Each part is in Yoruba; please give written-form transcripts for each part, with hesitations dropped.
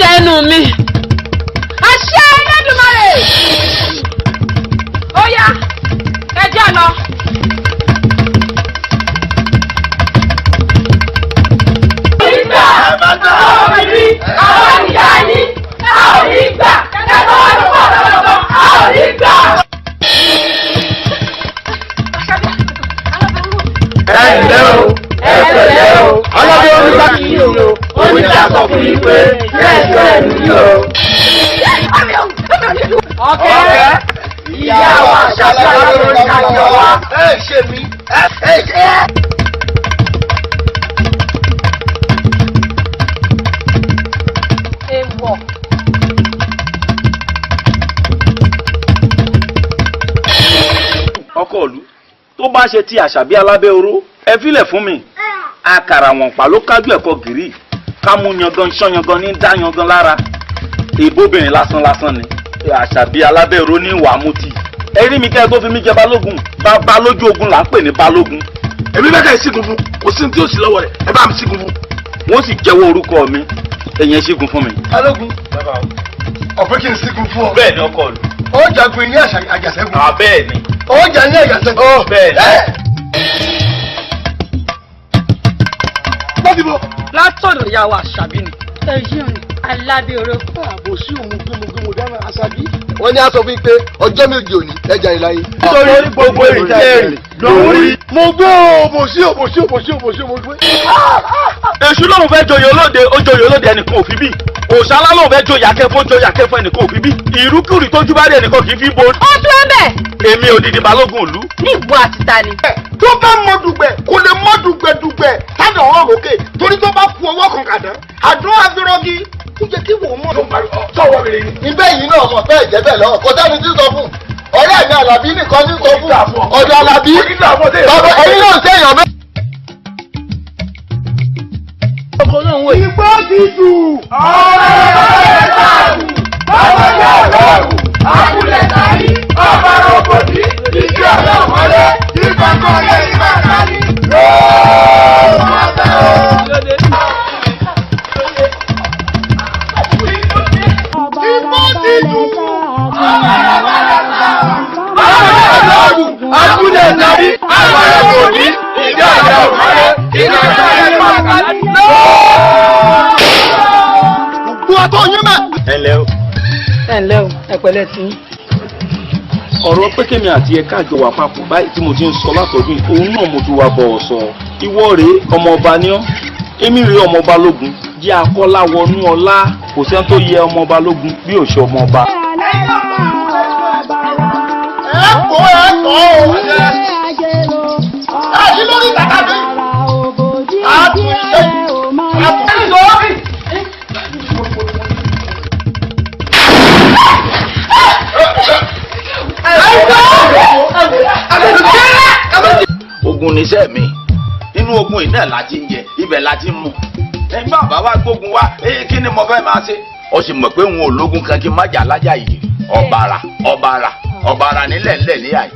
àṣẹ ẹnu mi. Àṣẹ Ẹlẹ́dùmarè. Ó yá, ẹ jẹ́ lọ. Ìgbà àwọn ìrí àwọn ìyá yín a ò ní gbà ẹ̀kọ́ wọn ló pọ̀ lọ́wọ́ a ò ní gbà. Ẹ ǹlẹ́ o, ẹ pẹ̀lẹ́ o, ọlọ́dẹ onígbà kì í o, onígbà sọ fún yín pé kẹ́ẹ̀sì ẹ̀ nìyí o. Ọ̀kẹ́ ìyá wa ṣàṣà lórí ìdájọ́ wa. Ẹ ṣe mí, ẹ ṣe. Ewọ̀. Ọkọ ìlú tó bá ṣe ti Àṣàbí alábẹ́ oró ẹ filẹ̀ fún mi àkàrà wọn pa ló kájú ẹ̀kọ́ gírí ká mú yangan ṣán yangan ní dá yangan lára ìbóbìnrin lásán ni Àṣàbí alábẹ́ oró ní ìwà mutí ẹ rí mi kẹ́ ẹ tó fi mí jẹ balógun bàbá lójú ogun là ń pè ní balógun. Èmi bẹ́ẹ̀ kẹ́ ẹ sígun fún kò sí ní tí ó sì lọ́wọ́ rẹ̀ ẹ bá mi sígun fún. Wọ́n sì jẹ́wọ́ orúkọ mi ẹ̀yẹn sígun fún mi. Balógun ọ̀pẹ́ kí n sígun fún ọ. Bẹ́ẹ̀ ni ọkọ ìlú. Ó jagun ní àjàṣẹ́gun. Bẹ́ẹ̀ ni. Ó jà ní àjàṣẹ́gun. Bẹ́ẹ̀ ni. Bọ́dìbò. Látọ̀dọ̀ ìyá wa Àṣàbí ni. Ẹ̀yìn Alábẹ́ oró. àbòsí òun gbẹmọgbẹmọ dáná Àṣàbí. Wọ́n ní a sọ fún yín pé ọjọ́ méje òní ẹja ìláyé. Nítorí gbogbo ìjẹ́rìí lòún rí. Mo gbé òbòsí mo gbé. Èṣù lòun fẹ́ joyè olóde ó joyè olóde ẹnìkan ò fi bí. Òṣàlá lòun fẹ́ joyè akẹ́fọ́ ẹnìkan ò fi bí. Ìrúkìrì tójú bá rí ẹnìkan kì í fi bo. Ó tún ẹ bẹ̀. Èmi òdìdí balógun ìlú. Ní ìwọ àti ta ni. Tó bá mọ dùgbẹ̀ kò lè mọ dùgbẹ̀ tádà ọ̀rọ̀ òkè torí tó bá fu ọwọ́ kan kàdán àdúrà àfirọ́gí kó jẹ́ kí wò ó mọ̀. Sọ̀wọ́ rere ni. Ibẹ̀ yìí náà mọ̀ bẹ́ẹ̀ jẹ́ bẹ́ẹ̀ lọ́wọ́ kò sẹ́ni tí sọ fún. Ọ̀rẹ́ mi Àlàbí nìkan ní sọ fún. Ọ̀dọ̀ Àlàbí bàbá ẹ̀yin náà sẹ́yìn bẹ́ẹ̀. Igbó ti dù. Ọ̀rẹ́ dàrú. Bàbá yà lọ́rùn. Àkùlẹ̀ tàbí ọ̀bàrà òbòdì. Ìdí ọ̀dọ́ wọlé. Ìfọ̀kọ̀ lé ìbàdàn ni. Yóò máa bẹ̀ ọ́. Igbó ti dù. Àkùlẹ̀ tàbí ọ̀bàrà òbòdì. Ìdí ọ̀dọ́ wọlé. Ìfọ̀kọ̀ lé ìbàdàn ni. Àtọ̀ yín mẹ́. Ẹ ǹlẹ́ o. Ẹ ǹlẹ́ o, ẹ pẹ̀lẹ́ tí. Ọ̀rọ̀ pé kémi àti ẹ̀ka àjọ wà papọ̀ báyìí tí mo ti ń sọ látọ̀dún òun náà mo ti wá bọ̀ ọ̀ sọ. Ìwọ rèé ọmọ ọba ni ọ́ èmi rèé ọmọ ọba lógun jẹ́ akọ́lá wọnú ọlá kò sẹ́ni tó yẹ ọmọ ọba lógun bí ò ṣe ọmọ ọba. Ẹ kó ẹ kọ́ o. Àti lórí bàtà mi. Àtúnṣe. Ogun níṣẹ́ mi nínú ogun iná láti ń jẹ ibẹ̀ láti ń mu ẹgbẹ́ bàbá wa gbógun wa kí ni mo fẹ́ máa ṣe ó sì mọ̀ pé òun ò lógun kan kí n má jà lájà yìí ọ̀bàrà nílẹ̀ ńlẹ̀ ní àyè.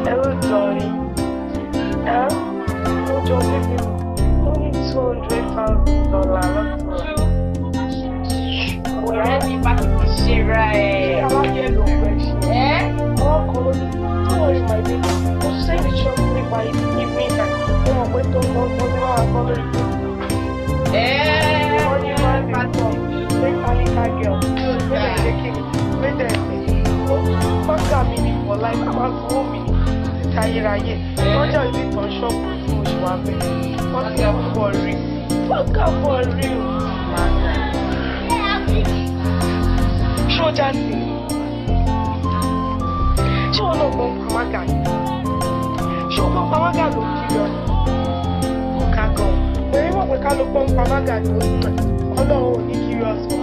Hello, Johnny. Ojo baby, only $200,000. Ọ̀rẹ́ mi bá ti ṣe ra ẹ̀. Aláyé ló fẹ́ ṣe. Ọwọ́ kan ló ní, don't worry my baby, mo ṣiṣẹ́ ìṣọ́ nípa evening time. Mo mọ̀ pé tó ń bọ́ ní wàá kọ́ lórí tó. Wọ́n ní máa ń bá tọ̀, mentally girl, méjèèjì kékeré, méjèèjì. Fọ́nkà mi ni for life, a máa fún mi ní títí ayérayé. Lọ́jọ́ ìbí kan ṣọ́ọ̀bù tí mo ṣe wá bẹ́ẹ̀. Fọ́nkà for real. Fọ́nkà for real. Ṣọ́jà sí. Ṣé wọn náà gbọ́n pàmágà ni? Ṣé wọn gbọ́n pàmágà ló kiri ọ̀nà? Ọ̀ka gan. Bẹ̀rẹ̀ mọ̀ pé ká ló gbọ́n pàmágà ni ó ń tàn. Ọlọ́run ò ní kiri ọ̀sán.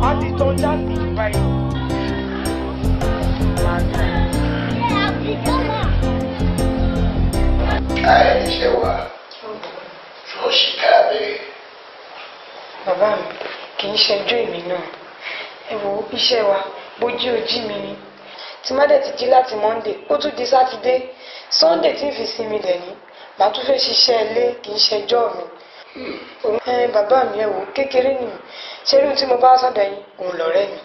Á ti tán jáde báyìí. Ṣé wà lọ sí káàbẹ̀? Bàbá mi kì í ṣẹjọ́ èmi náà. Ẹ wo iṣẹ́ wa bójú ojí mi ni. Tí má dẹ̀ ti jí láti Monday, ó tún di Saturday. Sunday tí ń fi sinmi dẹ̀ ní. Màá tún fẹ́ ṣiṣẹ́ ilé kì í ṣẹjọ́ mi. Bàbá mi ẹ wò kékeré nì. Ṣé irú tí mo bá sọ̀dọ̀ yín òun lọ̀rẹ́ mi?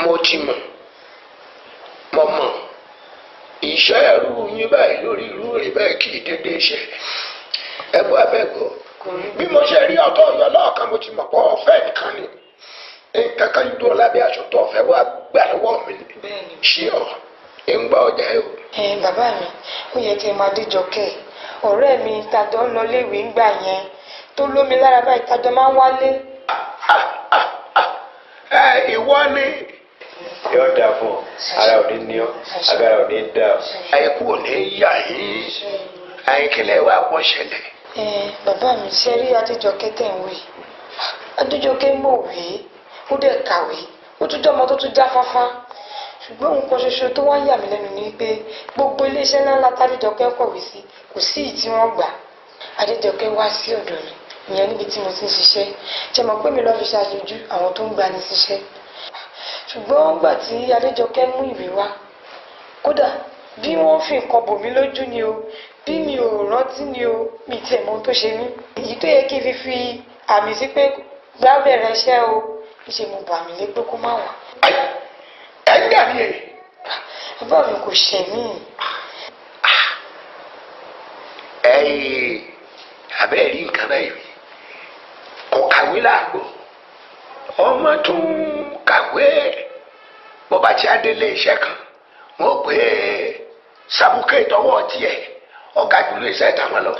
Mo ti mọ̀. Mo mọ̀. Iṣẹ́ ẹrú yín báyìí lórí irú rẹ̀ bẹ́ẹ̀ kì í dédé ṣe. Ẹ bọ́ abẹ́gbọ́. Bí mo ṣe rí ọ̀tọ̀ ọ̀yọ́ lọ́ọ̀kan mo ti mọ̀ pé ọ̀fẹ́ nìkan ni. Nǹkan kan dúró lábẹ́ aṣọ tó ọ̀fẹ́ wá gbà lọ́wọ́ mi ni. Ṣé ọ̀ ń gbọ́ ọjà ẹ̀ o? Bàbá mi ó yẹ kí n máa díjọ kẹ́ ẹ̀. Ọ̀rẹ́ mi tajọ ń lọ léèwé ńgbà yẹn tó lómi lára báyìí tajọ máa ń wálé. Ìwọ ni. Yóò dà fún ọ, ara ò ní ní ọ, agbára ò ní dà ọ. Àìkú ò ní yà yín. Àìkílẹ̀ wa pọ̀ ṣẹlẹ̀. Bàbá mi ṣe rí Adéjọkẹ́ tẹ̀ ń wí. Adéjọkẹ́ mọ̀wé, ó dẹ̀ kàwé, ó tún jẹ́ ọmọ tó tún jáfáfá. Ṣùgbọ́n nǹkan ṣoṣo tó wá yà mí lẹ́nu ni pé gbogbo iléeṣẹ́ ńláńlá tádéjọkẹ́ kọ̀wé sí kò sí ìyí tí wọ́n gbà. Adéjọkẹ́ wá sí ọ̀dọ̀ mi, ìyẹn níbi tí mo ti ń ṣiṣẹ́. Ṣé mọ̀ pé mi lọ́ fi ṣàṣojú àwọn tó ń gbani síṣẹ́. Ṣùgbọ́n gbà tí Adéjọkẹ́ mú ìwé wá, kódà bí wọ́n fi nǹkan bò mí lójú ni o, bí mi ò rántí ni o, mi tiẹ̀ mọ̀ tó ṣe mí. Èyí tó yẹ kí n fi àmì sí pé gbá bẹ̀rẹ̀ iṣẹ́ o, ṣe mo bà mí lé pé kó má wà. Ẹ ń dàbí ẹ̀. Bàbá mi kò ṣẹ̀ mí. Abẹ́ rí nǹkan báyìí kò kàwé láàgbọ̀ ọmọ tó ń kàwé bó bá ti adélé iṣẹ́ kan wọ́n pè é sàbùkẹ́ ìtọ́wọ́ tiẹ̀ ọ̀gá jùlọ iṣẹ́ ìtàwọn lọ.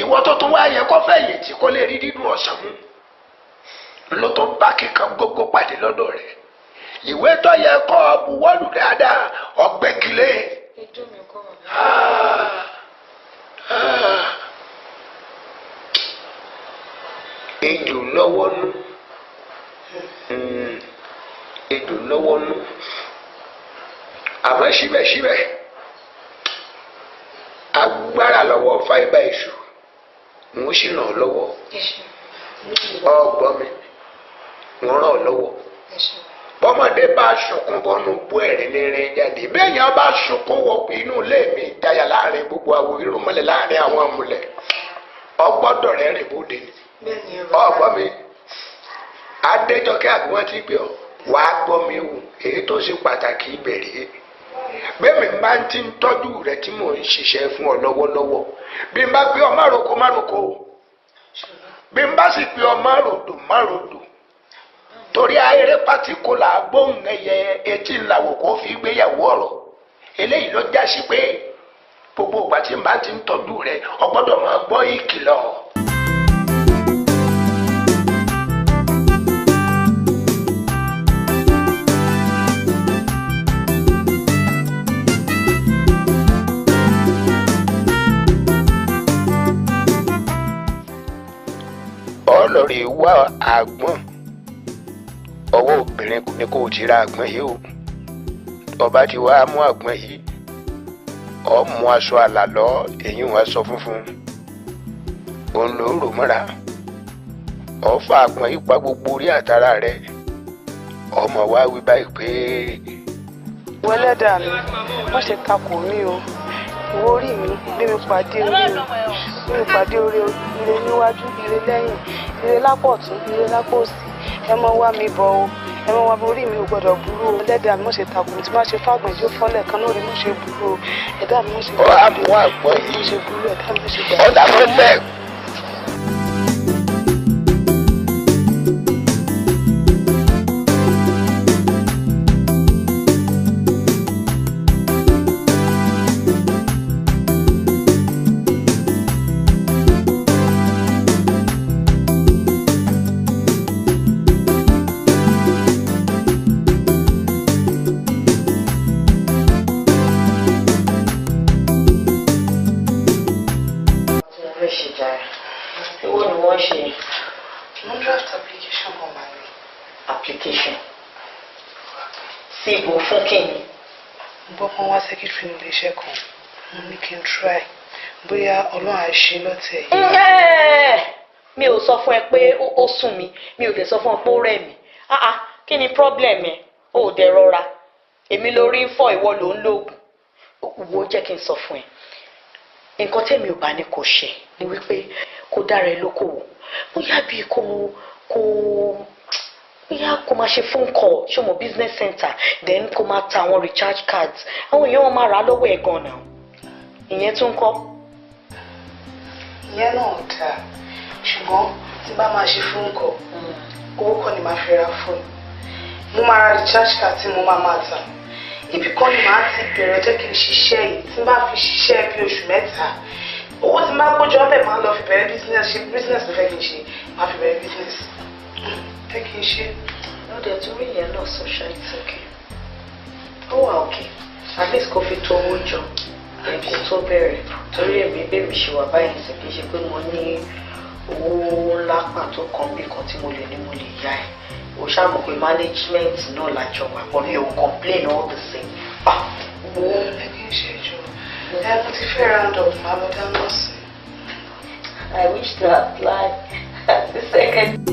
Ìwọ tó tún wá yẹ kó fẹ̀yìn tí kò lè rí dídùn ọ̀sán mú ló tó bá kíkan gbogbo pàdé lọ́dọ̀ rẹ̀. Ìwé tó yẹ kó buwọ́lù dáadáa ọ̀gbẹ́gilé. Ejò lọ́wọ́ nú. Ejò lọ́wọ́ nú. Àmọ́ síbẹ̀síbẹ̀ agbára lọ́wọ́ fáìbà èṣù ń sì ràn ọ́ lọ́wọ́. Ọgbọ́n mi wọ́n ràn ọ́ lọ́wọ́. Bọ́mọdé bá sunkún bọ́nu bú ẹ̀rín lérin jáde bẹ́ẹ̀ yẹn bá sunkún wọ inú ilé mi ìdáyà láàrin gbogbo àwọn irúnmọlẹ̀ láàrin àwọn àmúlẹ̀ ọgbọ́dọ̀ rẹ̀ rìn bóde ni. Ọgbọ́n mi Adéjọkẹ́ àgbọn ti gbé ọ wàá gbọ́ mi wù èyí tó ṣe pàtàkì ìbẹ̀rẹ̀ bẹ́ẹ̀mi máa ń ti ń tọ́jú rẹ tí mò ń ṣiṣẹ́ fún ọ lọ́wọ́lọ́wọ́ bí n bá pé ọ má roko má roko bí n bá sì pé ọ má rodò má rodò torí ayẹrẹ pátìkò là gbóhùn ẹyẹ etí ńláwó kó fi gbéyàwó ọ̀rọ̀ eléyìí ló já sí pé gbogbo ìgbà tí n bá ti ń tọ́jú rẹ ọ gbọ́dọ̀ máa gbọ́ ìkìlọ̀. Ọlọ́rí wá àgbọn ọwọ́ obìnrin ni kò ti ra àgbọn yìí o ọba ti wá mú àgbọn yìí ọ mú aṣọ àlàlọ èyí wọn aṣọ funfun òun ló rò mọ́ra ọ fa àgbọn yìí pa gbogbo orí àtàrà rẹ ọmọ wa wí báyìí pé Wẹ́lẹ́dà mi, má ṣe takò mí o. Ìwọ orí mi, bí mi pàdé orí o. Bí mi pàdé orí o, ire níwájú, ire lẹ́yìn, ire lápò ọ̀tún, ire lápò òsì. Ẹ mọ wá mi bọ̀ o. Ẹ mọ wá mi orí mi ò gbọdọ̀ burú o. Wẹ́lẹ́dà mi, má ṣe takò mi tí má ṣe fàgbọ̀n tí ó fọ́lẹ̀ kan náà rí má ṣe burú o. Ẹ̀dá mi má ṣe burú. Ọ̀rọ̀ àbúwá àgbọ̀ yìí. Má ṣe burú, ẹ̀dá mi má ṣe gbà. Ọ̀dà tó bẹ́ẹ̀. Application. Sí ibo fún kíni. Mo gbọ́ pé wọ́n wá secretary ní iléeṣẹ́ kan. Mo ní kí n try. Bóyá Ọlọ́run á ṣe lọ́tẹ̀ yìí. Mi ò sọ fún ẹ pé ó sùn mí. Mi ò dẹ̀ sọ fún ẹ pé ó rẹ̀ mí. Kí ni problem ẹ? O ò dẹ̀ rọra. Èmi lórí ń fọ́ ìwọ ló ń lóògùn. Wo jẹ́ kí n sọ fún ẹ. Nǹkan tẹ́mi ò bá ní kò ṣe ni wípé kó dára ẹ lókòwò. Bóyá bíi bóyá kó máa ṣe phone call ṣé mo business center then kó máa ta àwọn recharge cards àwọn èèyàn wọn máa rà á lọ́wọ́ ẹ̀ gan-an ìyẹn tún kọ́. Ìyẹn náà dáa ṣùgbọ́n tí bá máa ṣe phone call owó kọ́ ni màá fi ra fóònù mo máa ra recharge card tí mo máa tà ibì kan ni màá ti bẹ̀rẹ̀ jẹ́ kí n ṣiṣẹ́ yìí tí n bá fi ṣiṣẹ́ bí oṣù mẹ́ta owó tí n bá kójọ ọbẹ̀ máa lọ fi bẹ̀rẹ̀ business ló fẹ́ kí n ṣe máa fi bẹ̀rẹ̀ business. Fẹ́ kí n ṣe. Lọ́dẹ̀ tó rí yẹn náà sọ ṣáìtì òkè. Ó wà òkè. At least kò fi tó owó jọ. Ẹ̀kú tó bẹ̀rẹ̀. Torí èmi bèbí ṣe wà báyìí sí kì í ṣe pé mo ní owó ńlá pàtó kan bí kan tí mo lè yá ẹ̀. O ṣàmọ̀ pé management náà lájọ wà pọ̀ mi ò complain all the same. Wo ẹ kí n ṣe jọ. Ẹ mo ti fẹ́ round up máa lọ dáná sí. I wish to apply at the second.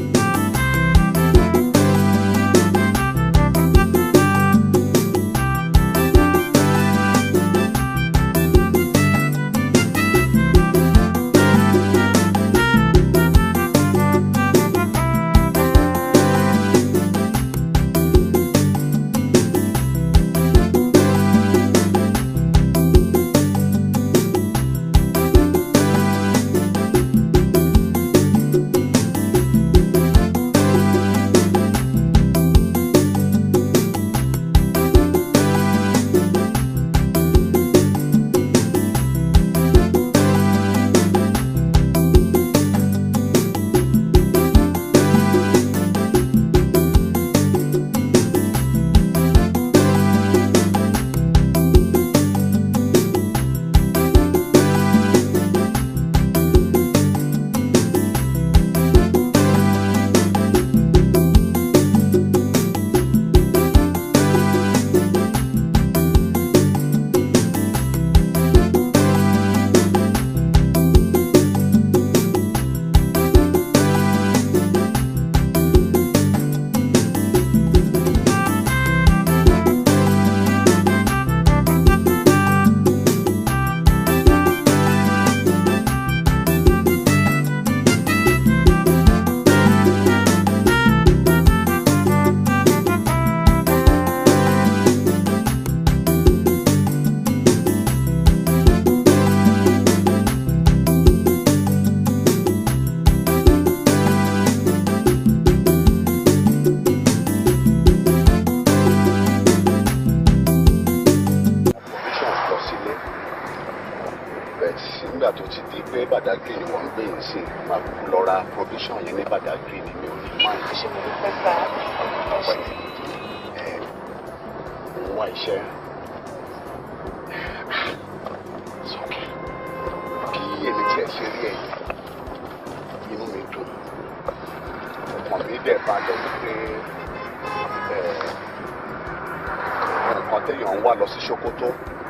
nígbà tó ti di pé Badagry ni wọ́n ń gbé yín sí máa kúkú lọ ra provision yẹn ní Badagry ni mi ò ní máa ń ṣe. mo dúpẹ́ sá. mo wá iṣẹ́ sókè bí èmi tiẹ̀ ṣe rí ẹ̀yìn inú mi dùn ọkàn mi dẹ̀ balẹ̀ wípé nǹkan téèyàn ń wá lọ sí Sokoto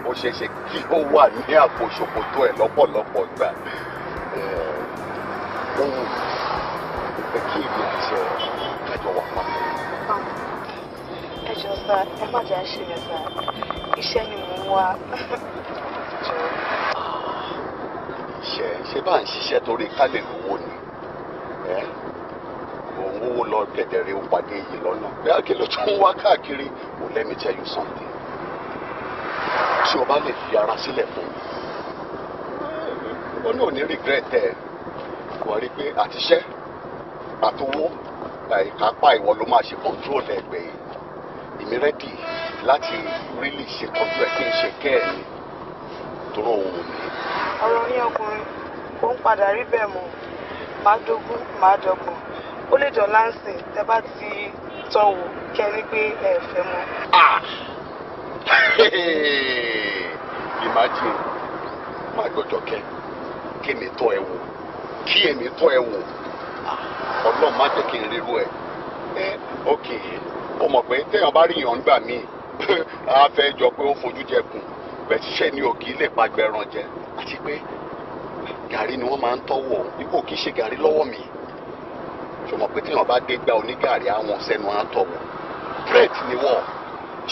ó ṣeé ṣe kí ó wà ní àpò Sokoto ẹ̀ lọ́pọ̀lọpọ̀ gbà ohun ìpè kí ìrìn àti kájọ wà papọ̀. ẹ ẹjọ́ sá ẹ má jẹ́ àṣẹ yẹn sá iṣẹ́ ni mò ń wá. iṣẹ́ ṣé bá ń ṣiṣẹ́ torí ká lè lówó ni òun owó lọ gẹ̀dẹ̀rẹ̀ ó pàdé yìí lọ́nà bí akélé tó ń wá káàkiri ò let me tell you something tí o bá lè fi ara sílẹ̀ fún mi ó ní òní regret ẹ̀ wọ́n rí i pé àtiṣẹ́ àtowó ìkápá ìwọ ló máa ṣe control ẹgbẹ́ yìí èmi rẹ́dì láti really ṣe control ẹ̀ kí n ṣe kẹ́ ẹ̀ ní tóró òun mi. ọ̀rọ̀ ní ọkùnrin ó ń padà rí bẹ́ẹ̀ mọ́ máa dógún máa dọ́gbọ̀n ó lè jọ láǹsìn tẹ́ bá ti tọ́wò kẹ́ni pé ẹ fẹ́ mọ́. imagine má gbọ́dọ̀ kí mi tọ́ ẹ wò kí èmi tọ́ ẹ wò ọlọ́run má jẹ́ kí n ríru ẹ ok ó mọ̀ pé téèyàn bá rí yàn ń gbà míì á fẹ́ jọ pé ó fojú jẹkùn bẹ́ẹ̀ ṣiṣẹ́ ní òkì lè pa gbẹran jẹ àti pé gàrí ni wọ́n máa ń tọ́wọ̀ ipò kì í ṣe gàrí lọ́wọ́ mi ṣùgbọ́n pé téèyàn bá dé gba onígàrí àwọn sẹ́nu á tọ̀wọ̀ bread ni wọ́n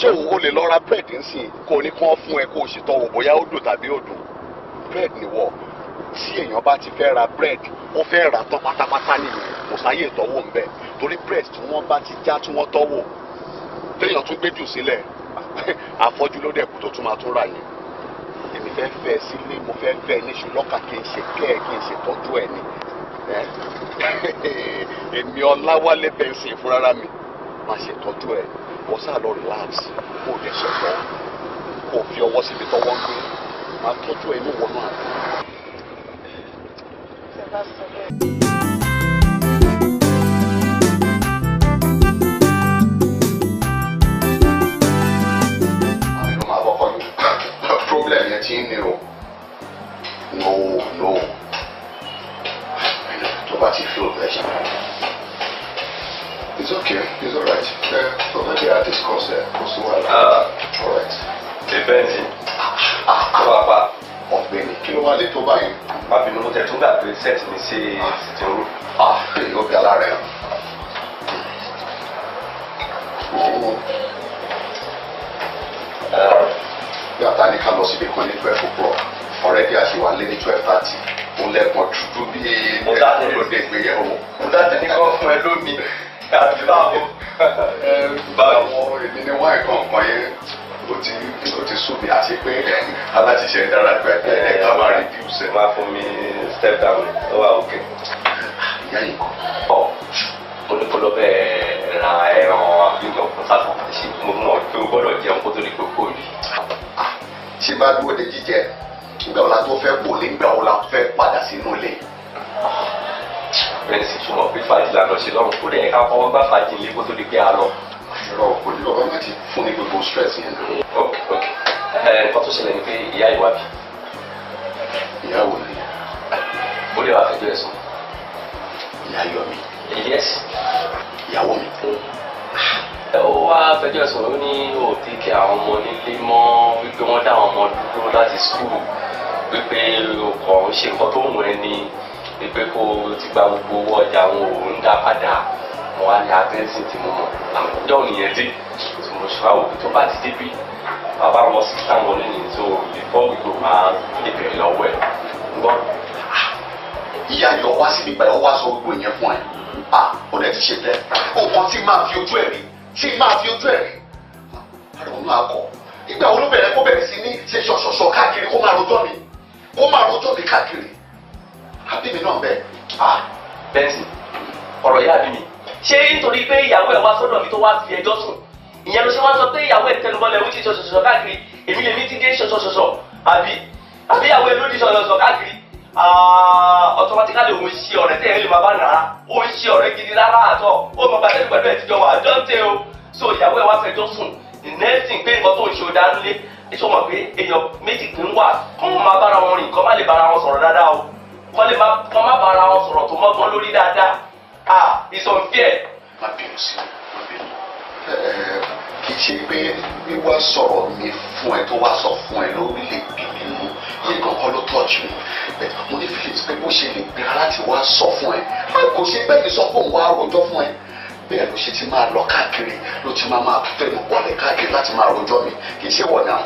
ṣé o lè lọ ra bread nsìn kó o ní kí wọ́n fún ẹ kó o sì tọ́wọ̀ bóyá ó dùn tàbí ó dùn bread ni wọ́n tí èèyàn bá ti fẹ́ ra bread ó fẹ́ rà tán pátápátá nìyẹn kò sáyé ìtọ́wò ń bẹ̀ torí bread tí wọ́n bá ti já tí wọ́n tọ́wò téèyàn tún gbé jù sílẹ̀ afọ́jú ló dẹ̀kú tó tún máa tún rà yẹn èmi fẹ́ fẹ́ sílé mo fẹ́ fẹ́ níṣu lọ́kà kí n ṣe kẹ́ ẹ̀ kí n ṣe tọ́jú ẹ̀ ni èmi Ọláwálé bẹ́ńsì fúnra mi máa ṣe tọ́jú ẹ̀ wọ́n sá lọ relax kó o dẹ̀ ṣẹ̀tọ́ kó o fi ọwọ́ síbi tọ́wọ́ ń gbé máa tọ́jú ẹ̀ ní wọnú àná. Problem yẹn ti ń ní o no tó bá ti feel pressure it's okay it's alright so maybe I discuss it kò sí wàhálà alright. Ìbẹ́ni pápá ọ̀gbẹ́ni kí ló wá lè tó báyìí. àbí mo tẹ̀ tún gbà pé set mi sí ìtòrò. èyí ó bí alárẹ̀ yàtá ní ká lọ síbi kan ní 12 o'clock already àṣewà lé ní 12:30 òun lẹ́gbọ̀n dúdú bí lóde ìgbéyàwó. mo dájú ní kọ́ fún ẹ lómi àti báwo. báwo èmi ni wáìn kankan yẹn ó ti sùn mí àti pé aláṣiṣẹ́ dára pé ẹ̀ ká máa reduce ẹ̀. máa fún mi step down ó wà òkè. ìyá yìí kọ́. mo ní kó lọ bẹ́ẹ̀ ra ẹran àbíyàn fún sáfà ṣe mo mọ̀ pé o gbọ́dọ̀ jẹun kó tó ní kókó rí. tí bá dúró de jíjẹ ìgbà wo la tó fẹ́ bò lé ìgbà wo la fẹ́ padà sínú ilé. bẹ́ẹ̀ sì túmọ̀ pé fàájì lànà ṣe lọ́rùn kó dẹ̀ ká fọwọ́ gbá fàájì ilé kó tó di pé a lọ. ìrọ̀ kò ní bàbá máa ti fún ní gbogbo stress yẹn. ok nǹkan tó ṣẹlẹ̀ ni pé ìyá ìwà bí. ìyàwó ni. ó lè wá fẹjọ́ ẹ̀sùn. ìyá yọ mi. yes. ìyàwó mi. ó wá fẹjọ́ ẹ̀sùn ó ní òtí kí àwọn ọmọ nílé mọ́ wípé wọ́n dá àwọn ọmọ dúró láti skul wípé ọkọ̀ ń ṣe nǹkan tó wù ẹ́ ni wípé kó o ti gba gbogbo owó ọjà àwọn òun dá padà wọn wá ní abẹ́sìn tí mo mọ̀ àwọn ọjọ́ nìyẹn dé tí mo ṣe wá òbí tó bá ti débi bàbá wọn sì tàn wọlé ní tó before we go máa lè bẹ̀rẹ̀ lọ́wọ́ ẹ̀ gbọ́. ìyá yọ wá síbi ìgbà yọ wá sọ gbogbo ìyẹn fún ẹ ó dẹ̀ ti ṣe tẹ́ nǹkan tí máa fi ojú ẹ̀ rí àrùn ọ̀nà akọ ìgbà wo ló bẹ̀rẹ̀ kó bẹ̀rẹ̀ sí ní ṣe ṣọ̀ṣọ̀ṣọ̀ káàkiri kó máa rojọ́ mi káàkiri àbí mi náà bẹ́ẹ̀. bẹ́ẹ̀sì ọ̀rọ̀ ìyá àbí mi ṣé nítorí pé ìyàwó ẹ̀ wá sọ́dọ̀ mi tó wá fi ẹjọ́ sùn ìyẹn ló ṣe wá sọ pé ìyàwó ẹ̀ tẹnubọ́lẹ̀ ń ṣe ṣọ̀ṣọ̀ṣọ̀ káàkiri èmi lèmi ti dé ṣọ̀ṣọ̀ṣọ̀ àbí ìyàwó ẹ̀ ló di ṣọ̀ṣọ̀ṣọ̀ káàkiri automatically òun ṣe ọ̀rẹ́ tẹ̀ ẹ́ lè máa bá nàá òun ṣe ọ̀rẹ́ gidi rárá àtọ̀ ó mọ bàtẹ́ pẹ̀lú ẹ̀ tíjọ́ wà dọ́ńtẹ́ o so ìyàwó ẹ̀ wá fẹjọ́ sùn the next thing pé nǹkan tó ń ṣe ò dánú lé ṣé o mọ̀ pé èèyàn méjì kì í wà kó wọn máa bára wọn rìn kó má lè bára wọn sọ̀rọ̀ dáadáa o kó má bára wọn sọ̀rọ̀ tó mọ́gbọ́n lórí dáadáa it's unfair. má bínú sí kì í ṣe pé wíwá sọ̀rọ̀ mi fún ẹ tó wá sọ fún ẹ lórí lè bí mi mú yìí kankan ló tọ́jú mi mo ní Phillips pé bó ṣe lè gbéra láti wá sọ fún ẹ kò ṣe bẹ́ẹ̀ ni sọ fún òun wá rojọ́ fún ẹ bẹ́ẹ̀ ló ṣe ti máa lọ káàkiri ló ti máa fẹnu wọlé káàkiri láti máa rojọ́ mi kì í ṣe wọ̀ náà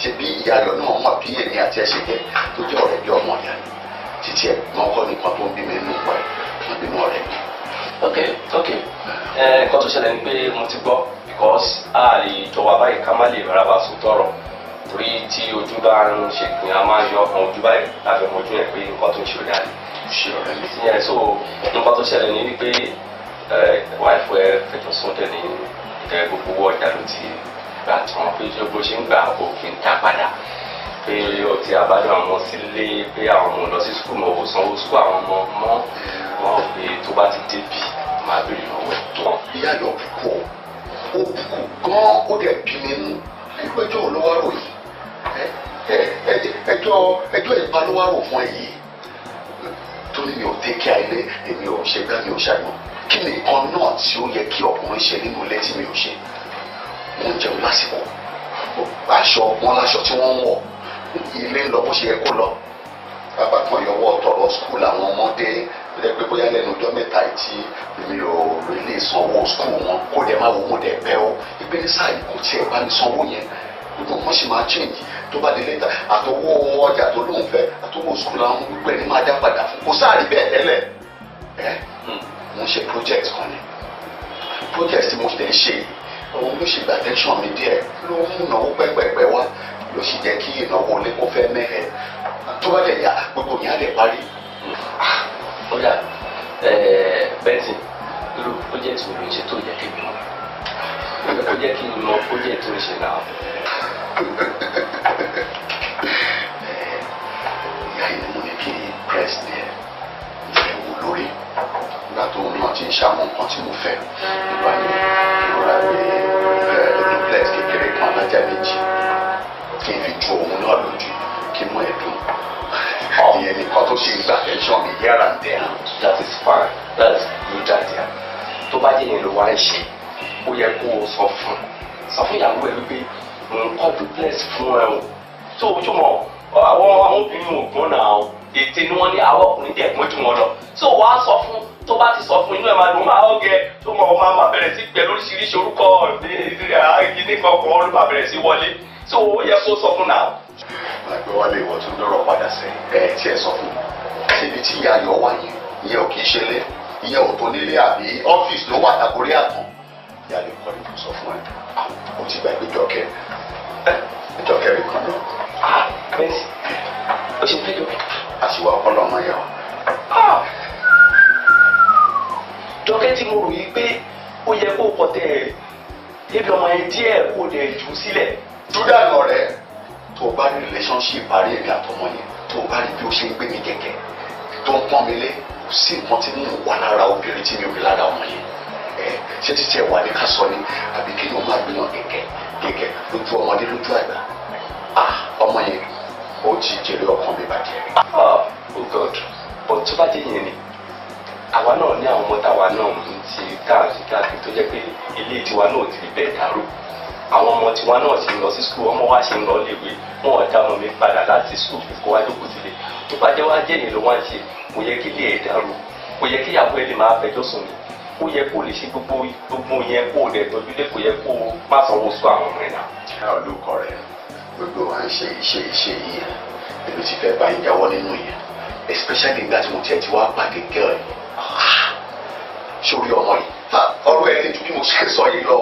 ṣe bí ìyá ayọ̀ náà mọ̀ bí èmi àti ẹ̀ ṣe jẹ́ tó jẹ́ ọ̀rẹ́ bí ọmọ ìyá mi títí ẹ̀ náà kọ́ nìkan tó ń bí mi nínú pẹ̀ wọ́n bínú ọ̀rẹ́ mi. ok nǹkan tó ṣẹlẹ̀ ni pé mo ti gbọ́ because a lè jọ wá báyìí ká má lè rárá wa sòótọ́ ọ̀rọ̀ torí tí ojú bá ń ṣe pin a máa yọ ọkàn ojú báyìí láti ọmọ ojú ẹ̀ pé nǹkan tó ń ṣe ò dáa ṣe ọ̀rẹ́ mi. yẹn so nǹkan tó ṣẹlẹ̀ ni wípé wáìfù ẹ fẹjọ́ sọ́dẹ̀ ní gbogbo owó ọjà ló ti gbà tán pé bó ṣe ń gbà òfin dá padà pé ó ti àbájọ àwọn ọmọ sílé pé àwọn ọmọ lọ sí sukùl mọ owó sanwó sukùl àwọn ọmọ mọ wọn pé tó bá ti débi máa béèrè lọ́wọ́ ẹ̀ tó. ìyá yọ bùkù ó bùkù gan ó dẹ̀ bí mi nú ẹjọ́ olówó rò yìí ẹjọ́ ìbálòwárò fún ẹ yìí torí mi ò tẹ́kẹ́ àìlẹ́ èmi ò ṣe gbá mi ò ṣàyàn kí ni nǹkan náà tí ó yẹ kí ọkùnrin ṣe nínú ilé tí mi ò ṣe mo ń jẹun lásìkò aṣọ wọn láṣọ tí wọ́n ń wọ̀ ilé ń lọ bó ṣe yẹ kó lọ bàbá kan yọwọ́ tọrọ skul àwọn ọmọdé lẹ́gbẹ́ bóyá lẹ́nu ọjọ́ mẹ́ta tí mi ò lè sanwó skul wọn kó dẹ̀ máa wo mo dẹ̀ bẹ́ ọ ìgbé ní sáà kò tiẹ̀ bá mi sanwó yẹn gbogbo wọn sì máa change tó bá di later àtọwọ́ ọjà tó lóun fẹ́ àtọwọ́ skul àwọn gbogbo ẹni máa dá padà fún kò sáà rí bẹ́ẹ̀ tẹ́lẹ̀ mo ṣe project kan ni project tí mo tẹ̀ ń ṣe òun ló ṣe gba attention mi díẹ̀ ló ń náwó pẹ́pẹ́pẹ́ wá ló sì jẹ́ kí ìnáwó lé kó fẹ́ mẹ́hẹ̀ tó bá dẹ̀ yá gbogbo yẹn á lè parí. ó yà bẹ́ẹ̀sì irú project wo ló ń ṣe tó yẹ kí n mọ̀ ó jẹ́ kí n mọ̀ project tó ń ṣe náà. ìyá yìí ni mo ní kí press ní ẹ ìfẹ́ wò lórí nígbà tó náà ti ń ṣàwọn nǹkan tí mo fẹ́ nígbà ní ìrora pé duplex kékeré kan alájà méjì kí n fi ju òun náà lójú kí mú ẹ dùn ìyẹn nìkan tó ṣe ìgbà attention mi here and there. That is fine, that's good idea. tó bá jẹ́ yẹn ló wá ń ṣe ó yẹ kó o sọ fún ìyàwó ẹ wípé nǹkan duplex fún ẹ o tó o túmọ̀ àwọn obìnrin ògbọ́n náà ètè ni wọ́n ní àwọn ọkùnrin dẹ̀ gbọ́n jù wọ́n lọ tó o wá sọ fún tó bá ti sọ fún inú ẹ̀ máa dùn máa ọ̀gẹ̀ tó mọ̀ ọ́ máa bẹ̀rẹ̀ sí pẹ̀ lóríṣiríṣi orúkọ ìdílé kankan ló máa bẹ̀rẹ̀ sí wọlé tó o yẹ kó sọ fún náà. àgbẹ̀ wálé ìwọ tún lọ́rọ̀ padà sẹ́yìn tí ẹ sọ fún mi síbi tí ìyá ayọ̀ wà yẹn ìyẹn ò kì í ṣẹlẹ̀ ìyẹn ò tó nílé àbí ọ́fíìsì ló wà lágorí àtàn ìyá ayọ̀ kọ́ ni kò sọ fún ẹ o ti gba ìjọkẹ́ rí kan náà. bẹ́ẹ̀ni o ṣe pẹ́jọ́. àṣìwà ọpọlọ ọmọ yẹn o. jọkẹ́ tí mo rò yí pé ó yẹ kó kọ tẹ ẹ débi ọmọ yẹn díẹ̀ kó o dẹ̀ jù sílẹ̀. júdà lọ rẹ tó o bá rí relationship parí èmi àtọmọ yẹn tó o bá rí bí o ṣe ń gbé mi kẹ̀kẹ́ tó ń pọ́n mi lé kò sí nǹkan tí mo wà lára obìnrin tí mi ò rí lára ọmọ yẹn ṣé títí ẹ wà ní ká sọ ni àbí kí ni o máa gbìyàn kẹ̀kẹ́ lójú ọmọdé lójú àgbà ọmọ yẹn ó ti jèrè ọkàn mi bàjẹ́. oh god but tó bá dé yẹn ni àwa náà ní àwọn ọmọ táwa náà ń ti káàkiri tó jẹ́ pé ilé tiwa náà ti bẹ́ẹ̀ dàrú àwọn ọmọ tiwa náà ti ń lọ sí skul ọmọ wa ṣe ń lọ léwe wọn ò dá ọmọ mi padà láti skul kó wá jókòó sílé tó bá jẹ́ wá jẹ́ yẹn ló wá ń ṣe kò yẹ kí ilé ẹ̀ dàrú kò yẹ kí ìyàwó ẹ̀ lè máa fẹjọ́ sùn ni kò yẹ kó lè ṣe gbogbo yẹn kó o lè tọ́jú lé kò yẹ kó o má sanwó sọ àwọn ọmọ ẹ̀ náà. ẹ ò lóko rẹ gbogbo wa ń ṣe iṣẹ́ yìí èmi ti fẹ́ bá ìyàwó nínú yẹn especially nígbà tí mo tiẹ̀ ti wá pàdé gẹ́rẹ́ sórí ọmọ yìí ọ̀rọ̀ ẹ̀ lè ju bí mo ṣe sọ yìí lọ.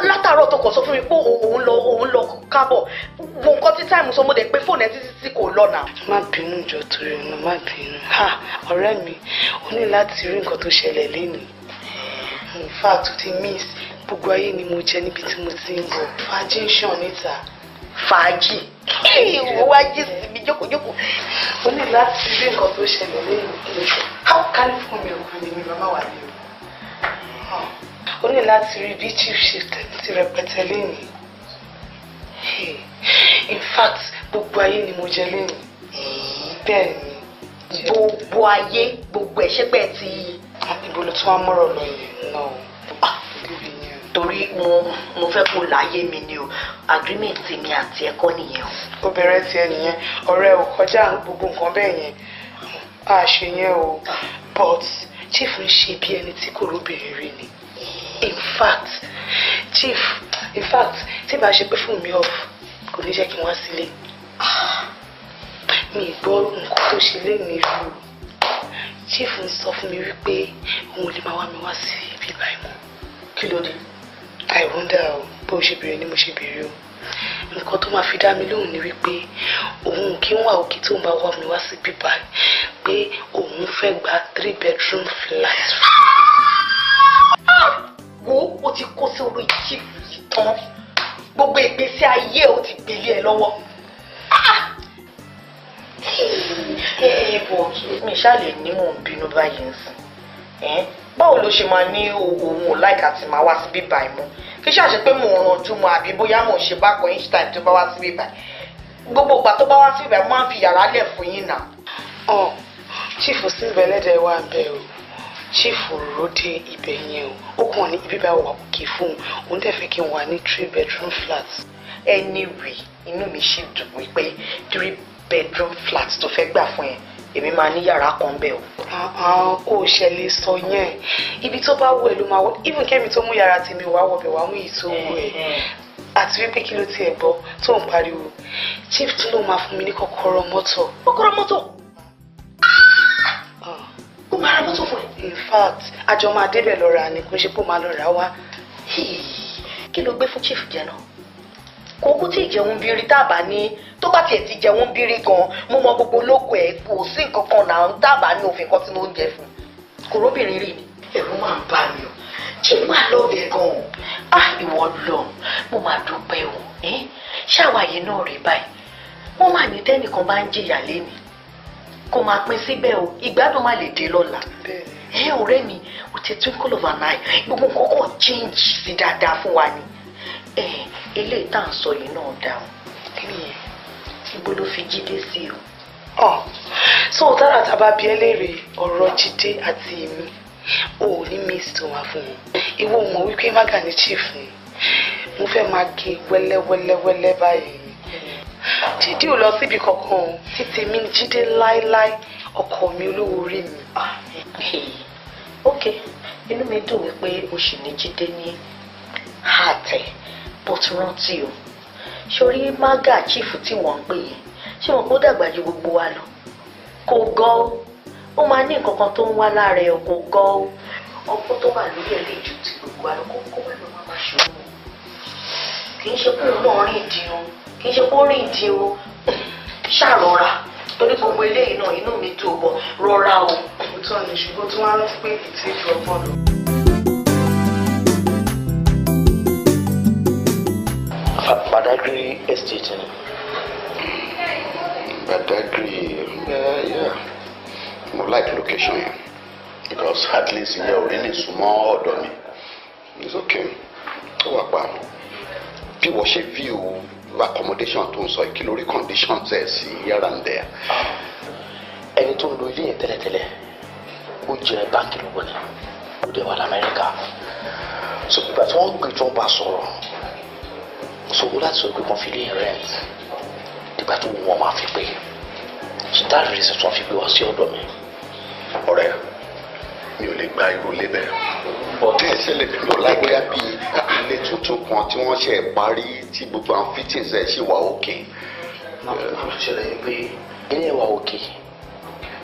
látàárọ̀ tó kọ̀ sọ fún mi pé òun lọ kábọ̀ wo nǹkan tí táìmù sọ mo dẹ̀ pé fóònù ẹ títí kò lọ́nà. má bínú jọ torí ọ̀nà má bínú ọ̀rẹ́ mi ó ní láti rí nǹkan tó ṣẹlẹ̀ lénìí in fact ó ti miss gbogbo ayé ni mo jẹ níbi tí mo ti ń bọ̀ fàájì ń ṣàn níta. fàájì ìwọ wá jí sí mi jókòó. ó ní láti rí nǹkan tó ṣẹlẹ̀ lénìí kálí fún mi òkú ni mi màmá wà ní o. ó ní láti rí bí chief ṣe ti rẹpẹtẹ lénìí. In fact gbogbo ayé ni mo jẹ lénìí. bẹ́ẹ̀ ni gbogbo ayé gbogbo ẹ̀ ṣé pẹ́ ti. Ibo ló tún wá mọ́rọ̀ lọ yẹn náà. Torí mo fẹ́ kó láyé mi ni o agreement mi àti ẹ̀kọ́ nìyẹn o. Ó bẹ̀rẹ̀ tiẹ̀ nìyẹn ọ̀rẹ́ ò kọjá gbogbo nǹkan bẹ́ẹ̀ yẹn a ṣe yẹn o but chief ń ṣe bí ẹni tí kò lóbìnrin rí ni. In fact tí bá ṣe pé fún mi off kò ní jẹ́ kí n wá sílé. Mi gbọ́ nǹkan tó ṣe lé mi rú. Chief ń sọ fún mi wípé òun lè máa wá mi wá sí ibi báyìí mọ́. Kí ló dé? I wonder o bó ṣe béèrè ni mo ṣe béèrè o. Nǹkan tó máa fi dá mi lóhùn ni wípé òun kí ń wá òkè tó ń bá wá mi wá sí ibi báyìí pé òun fẹ́ gba 3 bedroom flat. Wo o ti kó sí orí chief yìí tán gbogbo ìgbésí ayé o ti gbélé ẹ lọ́wọ́. But mi ṣáà lè ní mò ń bínú báyìí nsìn. Báwo ló ṣe máa ní òun ò láìka tí máa wá sí bíbá ẹ̀ mọ́? Kí ṣàṣẹ pé mò ń ranjú mọ́ àbí bóyá mò ń ṣe bákan each time tó bá wá sí bíbá ẹ̀. Gbogbo ìgbà tó bá wá sí bíbá ẹ̀ máa ń fi yàrá lẹ̀ fún yín náà. Chief sí ìbẹ̀lẹ́dẹ̀ wà bẹ́ẹ̀ o. Chief ló dé ibẹ̀ yẹn o. Ó kàn ní ibi bá wà òkè fún òun dẹ̀ fẹ́ kí n wà ní 3 bedroom flat. Anyway, inú mi ṣì dùn wípé 3 bedroom flat tó fẹ́ gbà fún ẹ èmi máa ní yàrá kan bẹ́ẹ̀ o. Ó ṣẹlẹ̀ sọ yẹn ibi tó bá wù ẹ́ ló máa wọ even kẹ́mi tó mú yàrá tèmi wá wọ̀bẹ̀ wá mú èyí tó wù ẹ́ àti wípé kí ló tiẹ̀ gbọ́ tó ń pariwo chief tún ló máa fún mi ní kọ́kọ́rọ́ mọ́tò. Kọ́kọ́rọ́ mọ́tò? Ó máa ra mọ́tò fún ẹ? In fact àjọ máa débẹ̀ lọ rà ni kò ṣe pé ó máa lọ rà wá. Kí ló gbé fún chief jẹ náà? Kò kú tí ìjẹun bírí tábà ní tó bá tiẹ̀ ti jẹun bírí gan mo mọ gbogbo ológun ẹ̀ kò sí nǹkan kan náà tábà ní òfin kan tí mo ń jẹ fún. Kò róbìnrin rí ni ẹ̀rù máa ń bá mi o ṣé máa lọ́ọ̀bẹ̀ gan-an. Ìwọ lọ mo máa dúpẹ́ o ṣàwáyé náà rí báyìí wọ́n máa ní tẹ́nìkan bá ń jìyà léni kò máa pín síbẹ̀ o ìgbádùn má lè dé lọ́la. Ọ̀rẹ́ mi o ti twinkle of an eye gbogbo nǹkan kan change sí dáadáa fún wa ni. Eléyìí tá à ń sọ yìí náà dá o. Kí nìyẹn? Ibo ló fi Jídé sí o? So tára tàbá bí ẹ léèrè ọ̀rọ̀ Jídé àti èmi ò ní miss tó wá fún un. Ìwọ mọ̀ wípé mága ní chief ni mo fẹ́ máa gé wẹ́lẹ́wẹ́lẹ́wẹ́lẹ́ báyìí. Jídé ò lọ síbi kankan o títí mi ní Jídé láéláé ọkọ mi olówó orí mi. Ok inú mi dùn wípé o sì ní Jídé ní àtẹ bó tún rántí o sórí mága chief tí wọ́n ń pè yẹn ṣé wọn kó dàgbà ju gbogbo wa lọ kò gọ́ ó máa ní nǹkan kan tó ń wá lára ẹ̀ kò gọ́ ọkọ tó wà lórí ẹ̀ lè ju ti gbogbo wa lọ kó wà ló máa ṣe òun kì í ṣe pé òun náà rìn ìdí o kì í ṣe pé ó rìn ìdí o ṣàrọ̀ra torí gbogbo eléyìí náà inú mi dùn bọ̀ rọra o. Òótọ́ ni ṣùgbọ́n tí wọ́n á rántí pé ètò ìjọ ọgbọ́n lọ. Badagry estate ni. Badagry, yeah. Mo like location here because at least here ò really súnmọ́ ọ̀dọ̀ mi. It's okay. Ó wà pa. Bí wọ́n ṣe view accommodation tó ń sọ kí lórí conditions ẹ̀ sí here and there. Ẹni tó ń lo ilé yẹn tẹ́lẹ̀tẹ́lẹ̀ ó jẹ́ báńkì lọ́wọ́ ni ó dẹ̀ wà l'Amẹ́ríkà. So ìgbà tí wọ́n gbé tó ń bá sọ̀rọ̀ so ó láti sọ pé wọ́n fi lé rent nígbà tó wọ́n máa fi pé so that reason tí wọ́n fi gbé wá sí ọ̀dọ̀ mi. Ọ̀rẹ́ mi ò lè gba irú ilé bẹ́ẹ̀. Bọ̀dé ìṣẹ̀lẹ̀ mi ò láìpẹ́ bí ilé tuntun kan tí wọ́n ṣe parí tí gbogbo àwọn fittings ẹ̀ ṣì wà òkè. Náà kò ṣẹlẹ̀ yìí pé ilé wà òkè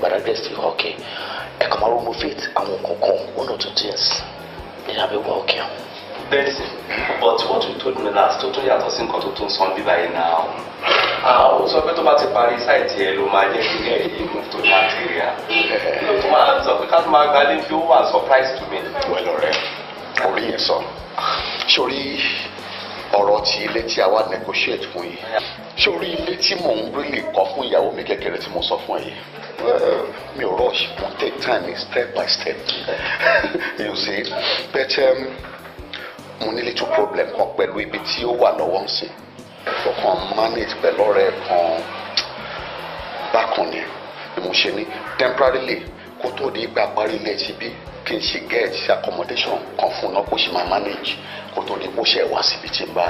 Badagry estate wà òkè ẹ̀ka máa rọ́ mo fit àwọn kankan one or two things ilé àbẹ̀ wà òkè. Bẹ́ẹ̀ni, but what you told me last tó tún yàtọ̀ sí nǹkan tó tún sọ bí báyìí náà. Ó sọ pé tó bá ti parí sáìtì ẹ ló máa jẹ́ kíkẹ́ yìí move to Nigeria. Ló tún máa sọ pé ká tún máa gbalé bí ó wà surprise to me. Wẹ́lọ̀ rẹ̀ orí yẹn sọ. Sórí ọ̀rọ̀ ti ilé tí a wá negotiate fún yìí. Sórí ilé tí mò ń really kọ́ fún ìyàwó mi kékeré tí mo sọ fún ẹ yìí. Mi ò rush, mo take time step by step. You see, but mo ní little problem kan pẹ̀lú ibi tí ó wà lọ́wọ́ nsìn ọkàn manage pẹ̀lú ọ̀rẹ́ kan bákan ni mo ṣe ní temporarily kó tó di ìgbà parí ilé ti bí kí n ṣe get accommodation kan fún náà kó ṣe máa manage kó tó di kó ṣe wá síbi tí n bá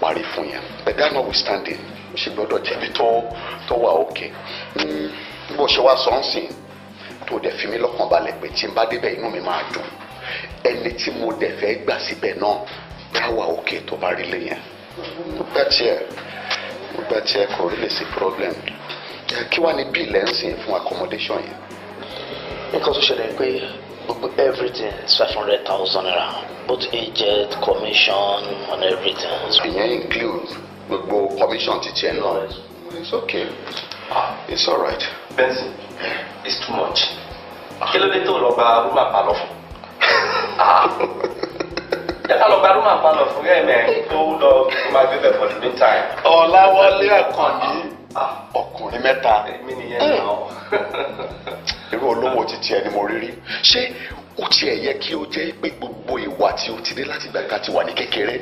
parí fún yẹn but that notwithstanding mo ṣe gbọ́dọ̀ jẹ̀bi tó wà òkè bó ṣe wá sọ́nsìn tó dẹ̀ fi mí lọ́kàn balẹ̀ pé tí n bá débẹ̀ inú mi máa dùn ẹni tí mo dẹ̀ fẹ́ gbà síbẹ̀ náà bá wà òkè tó bá rí lé yẹn mo gbà tiẹ̀ kò rí lè sí problem kí wàá ní bíi lẹ́ǹsìn fún accommodation yẹn. nǹkan tó ṣẹlẹ̀ pé gbogbo everything is 500,000 naira both agent commission and everything. ìyẹn include gbogbo commission ti tiẹ̀ náà. It's okay. It's all right. Benson, it's too much. Kí ló dé tó lọ gba room àpalọ̀ fún? Yàtọ̀ lọ gba room àpalọ̀ fún ẹ̀mẹ́ tó lọ kí o máa gbé bẹ̀ for the meantime. Ọláwọlé Àkànjí ọkùnrin mẹ́ta. Èmi nìyẹn náà. Irú olówó títí ẹni mo rí rí. Ṣé ó tiẹ̀ yẹ kí ó jẹ́ pé gbogbo ìwà tí ó ti dé láti gbàgbà ti wà ní kékeré?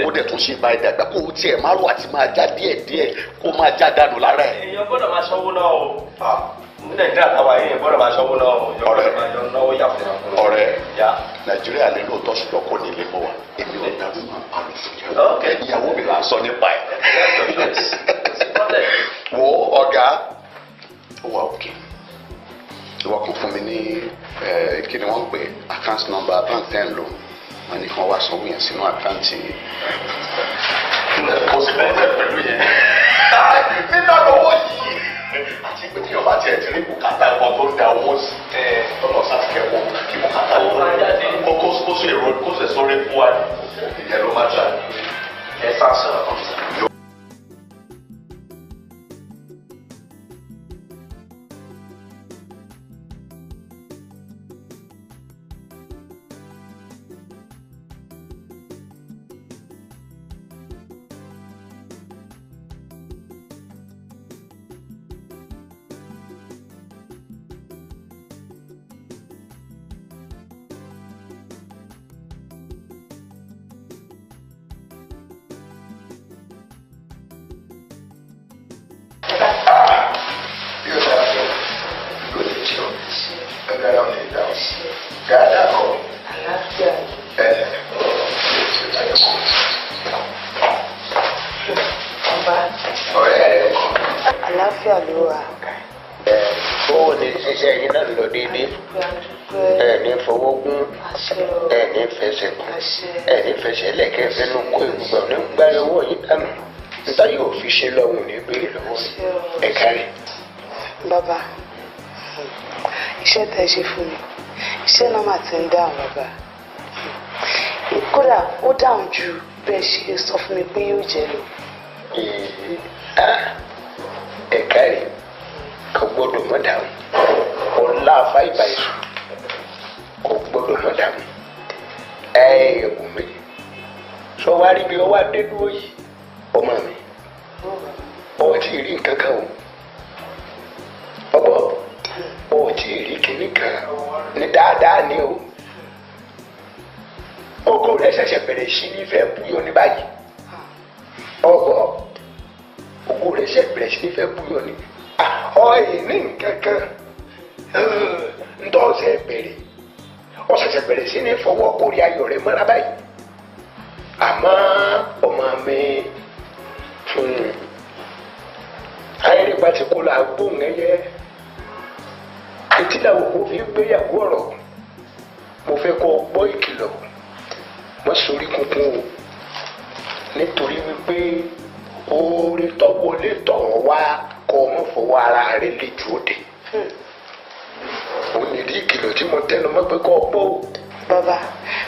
Ó dẹ̀ tún ṣe báyìí dàgbà kó o tiẹ̀ máa rò àti máa já díẹ̀díẹ̀ kó o máa já dànù lára ẹ̀. Èèyàn gbọ́dọ̀ máa ṣọ́wó náà o. Ní Nàìjíríà táwa yìí gbọ́dọ̀ máa ṣọ́wó náà o. Ọ̀rẹ́ Nàìjíríà lè lóòótọ́ ṣùgbọ́n kò ní ilé mọ́ wa. Èmi ò dàrú máa pa mi fún yàrá. Ìyàwó mi là ń sọ nípa ẹ̀. Wo ọ̀gá ó wà òkè. Ìwọ kan fún mi ní kí ni wọ́n ń pè account number bank ten lò. Wọ́n ní kí wọ́n wá sanwó yẹn sínú àkáǹtì. Kò sí bẹ́ẹ̀ pẹ̀lú yẹn. Nínú owó yìí àti pé tí ọba tiẹ̀ ti rí bùkátà ẹ̀kọ́ tó ń da owó sí lọ́nà sàkẹ́wọ́ kí bùkátà owó kókó sóso èrò kó sì sórí fún wa ìyẹn ló máa jà. Ẹ sá sọ̀rọ̀ kan sí. Àlàáfíà ló wà. Bó ní ṣiṣẹ́ yín náà lọ déédéé. Ẹ̀ní fọwọ́gún, ẹ̀ní fẹsẹ̀ kù, ẹ̀ní fẹsẹ̀ lẹ́kẹ́ fẹ́nu kó ìgbà ní gbáyé owó yín dànù. Níta yóò fi ṣe lọ́hùn ní gbé lọ́wọ́ ẹ̀ka rẹ̀. Bàbá, iṣẹ́ tẹ́ ṣe fún mi, iṣẹ́ náà mà ti ń dáhùn bàbá. Kódà ó dáhùn ju bẹ́ẹ̀ ṣe sọ fún mi pé yóò jẹ́ lọ. Ẹ̀ka rẹ̀ kò gbọ́dọ̀ mọ̀ dáhùn. Ọlá àfáìbà ìṣù kò gbọ́dọ̀ mọ̀ dáhùn. Ẹ̀wù mi sọ wá rí bí ọwọ́ adé dúró yìí ọmọ mi ọ ti rí nǹkan kan o ọgbọ ọ ti rí kinní kan ní dáadáa ni o ọkọ rẹ ṣẹ̀ṣẹ̀ bẹ̀rẹ̀ sí ní fẹ́ búyọ ní báyìí ọgbọ ọkọ rẹ ṣẹ̀ṣẹ̀ bẹ̀rẹ̀ sí ní fẹ́ búyọ ní ọ èyí ní nǹkan kan ntọ́sẹ̀ bẹ̀rẹ̀ ọ ṣẹ̀ṣẹ̀ bẹ̀rẹ̀ sí ní fọwọ́ kórè ayọ̀ rẹ mọ́ra báyìí àmọ́ ọmọ mi ayélujára ti kó la gbóhùn ẹyẹ etí làwọn kò fi gbéyàwó ọ̀rọ̀ mo fẹ́ kó gbọ́ ìkìlọ̀ mọ́ sórí kunkun o nítorí wípé oore tọ́wọ́lé tọ̀wọ́ wá kọ́ ọmọ fọwọ́ ara rẹ̀ lè jù ó dé òun nìdí ìkìlọ̀ tí mo tẹnu mọ́ pé kó gbọ́ o. Bàbá,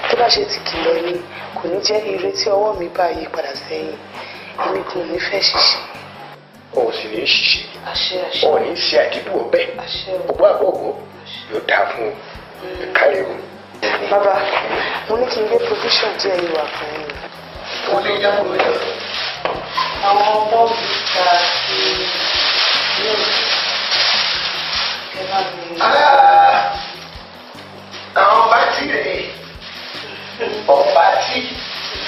tó bá ṣe ti kìlọ̀ ni kò ní jẹ́ ire tí ọwọ́ mi bá yí padà sẹ́yìn èmi kò ní fẹ́ ṣiṣẹ́. O sì ní ṣiṣẹ́. Àṣẹ àṣẹ. O ní ṣe àdìbò ọbẹ̀. Àṣẹ o. Ògbó àbọ̀gbọ̀ yóò dáa fún kálẹ̀ o. Bàbá, mo ní kí n gbé provision díẹ̀ yìí wà fún yín. O lè yá fún mi. Àwọn ọmọ mi ta sí ilé ìgbà mi. Àwọn bátì rẹ̀ ọ̀bátì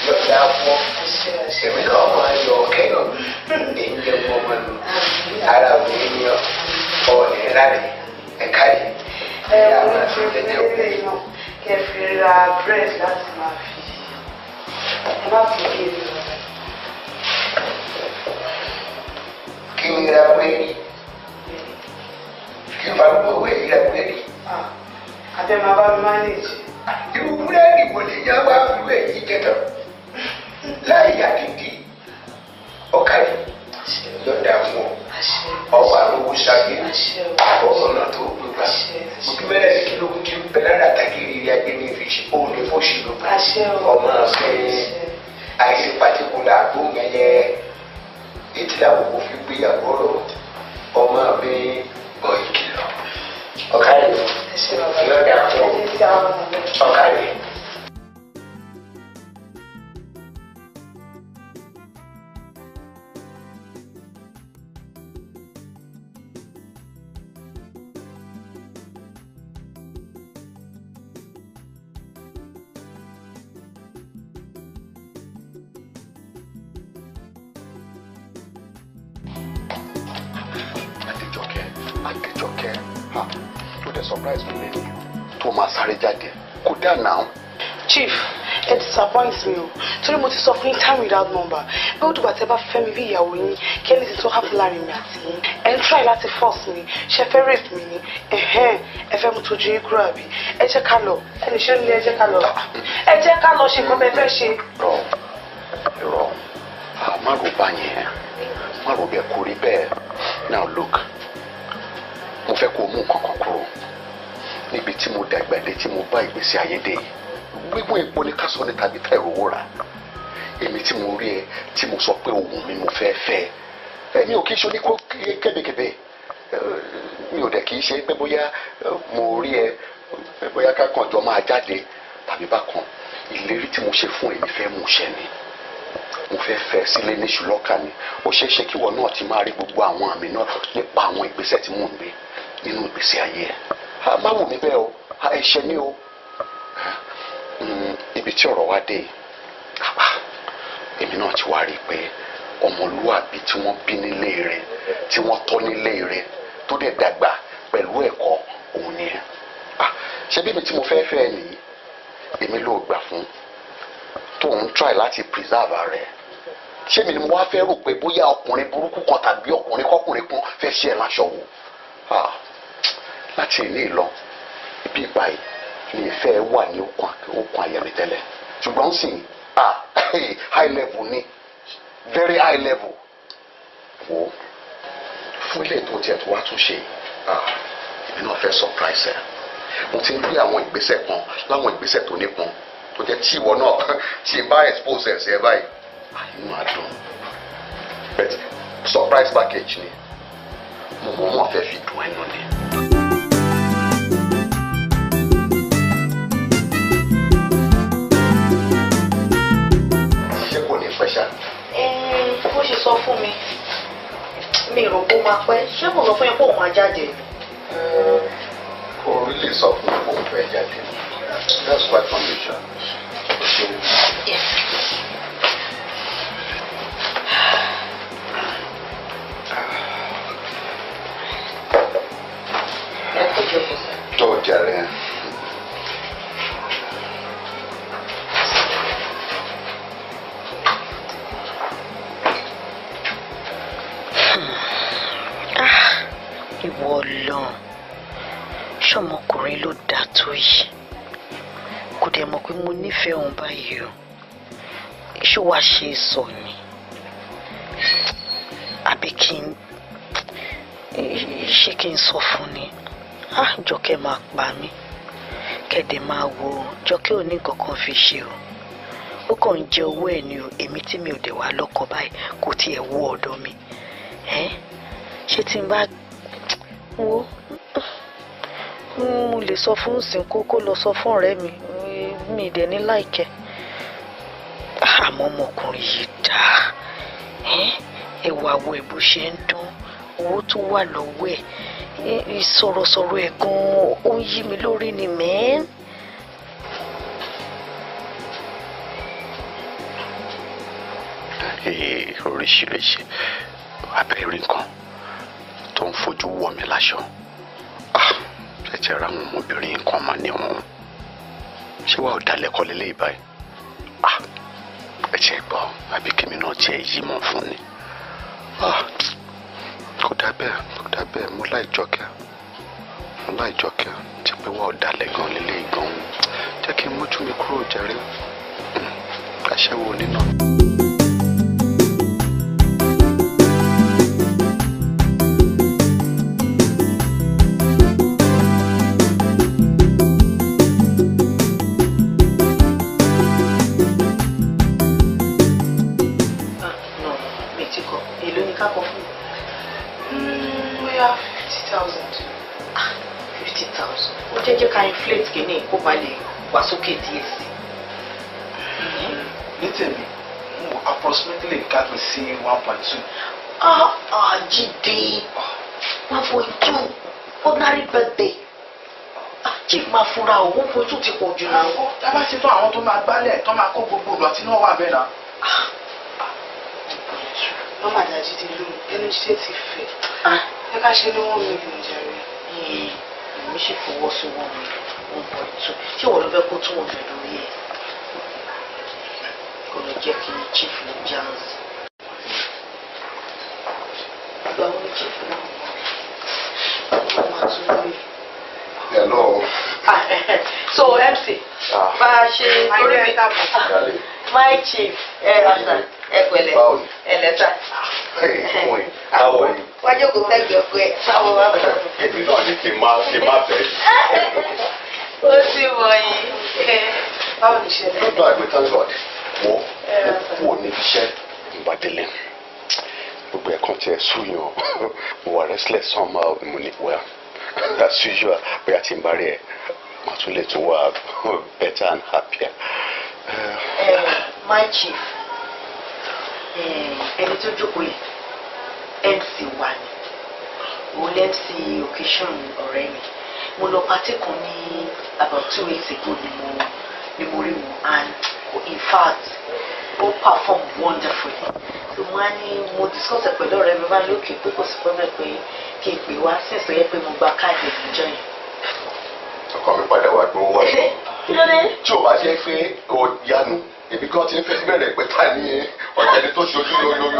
yóò dá fún èmi náà máa yọ ọ̀kẹ́yọ̀ èyí jẹ́ mọ́ ọmọ mi ara mi ní ọ̀ọ́nì láre ẹ̀ka yìí ẹ̀yà máa fi tẹ́tẹ́ òkú. Kẹ́ fi ra bread láti máa fi ẹ má fi kí èmi lọ. Kí n ra wéèrè kí n bá gbọ́ wéèrè ra wéèrè. Abẹ́ máa bá mi manage. Irú búrẹ́dì wo lè yá wá fi wéèrè jẹ tán láì yá dídì ọ̀kadì lọ́dà fún ọ ọba lówó sáyé ọ̀nà tó gbégbá ojú mẹ́rẹ̀ kí ló kí n bẹ̀rẹ̀ àtàkìrì rí ajé ní ìfìsí òun ní fóṣì ló ọmọ ọ̀sẹ̀ àìsí pàtíkùlà àgbóǹgẹ̀yẹ ètí àwòkọ́ fi gbéyàwó rọ̀ ọmọ mi bọ̀ ìkìlọ̀ ọ̀kadì lọ́dà fún ọ̀kadì. Adéjọkẹ́ tó dẹ̀ surprise mi lẹ́nu tó máa sáré jáde kó dà náà. Chief, ẹ disappoint mi o torí mo ti sọ fún yín time without number bí ó dùgbà tẹ́ bá fẹ́ mi bí ìyàwó yín kí ẹni tí tó happen láàrin mi àti yín ẹ ń try láti force mi ṣe fẹ́ rape mi ni ẹ fẹ́ mú tójú yín kúrò àbí ẹ jẹ́ ká lọ ẹni ṣé nílé ẹ jẹ́ ká lọ ṣe nǹkan bẹ́ẹ̀ fẹ́ ṣe. Irọ́ má rò bá yẹn má rò bẹ́ẹ̀ kó rí bẹ́ẹ̀ now look mo fẹ́ kó o mú nǹkan kan kúrò níbi tí mo dàgbà dé tí mo bá ìgbésí ayé dé yìí gbígbó epo ní ká sọ ní tàbí tá ìrówó rà èmi tí mo rí ẹ tí mo sọ pé ohun mi mo fẹ́ fẹ́ ẹni ò kí í ṣe oníkó kébékébé mi ò dẹ̀ kì í ṣe pé bóyá mo rí ẹ bóyá kákan jọ máa jáde tàbí bákan ìlérí tí mo ṣe fún èmi fẹ́ mú ṣẹ ni mo fẹ́ fẹ́ sílé ní ṣùlọ́kà ni ó ṣeé ṣe kí wọn náà ti máa rí gbogbo àwọn àmì náà nípa àwọn ìgbésẹ̀ tí mò ń gbé nínú ìgbésí ayé ẹ má wù mí bẹ́ẹ̀ o ẹ̀ṣẹ̀ ni o ibi tí ọ̀rọ̀ wá dé èmi náà ti wá rí i pé ọmọlúwàbí tí wọ́n bí nílé rẹ̀ tí wọ́n tọ́ nílé rẹ̀ tó dẹ̀ dàgbà pẹ̀lú ẹ̀kọ́ òun ni ẹ̀ ṣé bí mi tí mo fẹ́ fẹ́ nìyí èmi ló gbà fún tó ń try láti preserve rẹ̀ ṣé mi ni mo wá fẹ́ rò pé bóyá ọkùnrin burúkú kan tàbí ọkùnrin kọkùnrin kan fẹ́ ṣe ẹ̀ láṣọ wò láti ìní ìlọ ibi ìbáyìí ní ìfẹ́ wà ní okùn àyẹ̀mí tẹ́lẹ̀ ṣùgbọ́n sì high level ni very high level wo fún ilé tó tiẹ̀ tó wá tún ṣe èmi náà fẹ́ surprise ẹ̀ mo ti ń rí àwọn ìgbésẹ̀ kan láwọn ìgbésẹ̀ tó nípọn tó jẹ́ tí ìwọ náà tí bá expose ẹ̀ sí ẹ báyìí inú àdùn but surprise package ni mo mọ̀ fẹ́ fi dùn ẹnu ni. ṣé kò ní pẹ́ ṣá. bó ṣe sọ fún mi mi rò pé ó máa pẹ́ ṣé kò sọ fún yín pé òun máa jáde. kò rí lè sọ fún mi pé òun fẹ́ jáde that's quite unusual. tó jàre. ìwọ Ọlọ́run ṣọmọkùnrin ló dáa tó yìí kò dẹ̀ mọ̀ pé mo nífẹ̀ẹ́ òun báyìí o ṣé wàá ṣe é sọ ni àbí kí n sọ fún ni Jọkẹ́ máa pa mí kẹ́dẹ̀ máa wo Jọkẹ́ ò ní nǹkan kan fi ṣe o ó kàn ń jẹ owó ẹ̀ ni o èmi tí mi ò dẹ̀ wá lọ́kọ báyìí kò tiẹ̀ wọ ọ̀dọ̀ mi ṣé tí n bá wo mo lè sọ fún sìnkú kó lọ sọ fún ọ̀rẹ́ mi dẹ̀ ní láìkẹ́ àmọ́ ọmọkùnrin yìí dáa ẹwà wo ẹ̀ bó ṣe ń dán owó tó wà lọ́wọ́ ẹ̀ ìsọ̀rọ̀sọ̀rọ̀ ẹ̀ gan-an ó ń yí mi lórí ni mẹ́ẹ́n. oríṣiríṣi abẹ́rẹ́ nǹkan tó ń fojú wọ̀ mí láṣọ. Ẹ̀jẹ̀ ra àwọn ọmọbìnrin nǹkan máa ní wọn. Ṣé wàá ọ̀dàlẹ̀ kọ́ lélẹ́ ìbáyìí? Ẹ̀jẹ̀ gbọ́ àbí kèmí náà tiẹ̀ yí mọ́ fún ni. Kò dà bẹ́ẹ̀ mo láì Jọkẹ́ tí pé wàá ọ̀dàlẹ̀ gan lélẹ́ ìgan. Jẹ́ kí n mójú mi kúrò jàre. Aṣẹ́wó nínà. Jẹ́ ká inflate kìíní kó ba lè wà sókè díẹ̀ sí. Ní tèmi, mo approximately calculate sí 1.2. Jíde 1.2 ordinary birthday. Chief máa fura o 1.2 ti pọ̀ jù náà. Tábà ti tán àwọn tó máa gbálẹ̀ tó máa kó gbogbo ìdọ̀tí náà wà bẹ́ẹ̀ náà. Mama Daji ti lóyún, ẹnu ṣe ti fẹ̀. Ẹ ká ṣe ní 1 million jàre. Èmi ṣe fọwọ́ sí 1.2. Ṣé wọ́n ló fẹ́ kó 200 lórí ẹ̀? Kò lè jẹ́ kí chief ní jazz. Ìgbà wo ni chief náà wọ̀? Wọ́n máa tún lórí. Hello. So MC, bá a ṣe orí mi my chief ẹ̀rọ̀sà ẹ̀pẹ̀lẹ̀ ẹ̀lẹ́sà. Wájú kò sẹ́gbẹ̀ẹ́ ọkọ ẹ̀ sáwọ́ wà bẹ̀rẹ̀. Èmi náà ní kí n má bẹ̀rẹ̀. Ó sì mọ̀ yìí. Báwo ni ṣe lè? Lọ́dọ̀ àgbẹ̀ thank God. Wo ní iṣẹ́ ìbádélé. Gbogbo ẹ̀kan tiẹ̀ súyàn. Mo wà restless somehow mo ní well as usual bóyá tí n bá rí ẹ màá tún lè tún wà better and happier. My chief ẹni tó jókòó yìí MC wà ní òun lè MC occasion ọ̀rẹ́ mi mo lọ party kan ní about 2 weeks ago ni mo rí wọn and in fact ó perform wonderfully so mo á ní mo discuss ẹ pẹ̀lú ọ̀rẹ́ mi bá lókè pé kò sí problem pé kí n pè wá sẹ́sọ̀ yẹ pé mo gba káàdì ìjọ yẹn. Ọkọ mi padà wá gbówó wá lọ tí o bá ṣe pé o yanu èmi kan ti ń fẹ́ bẹ̀rẹ̀ pé ta ni ọ̀jẹ̀ni tó ṣojú lóyún.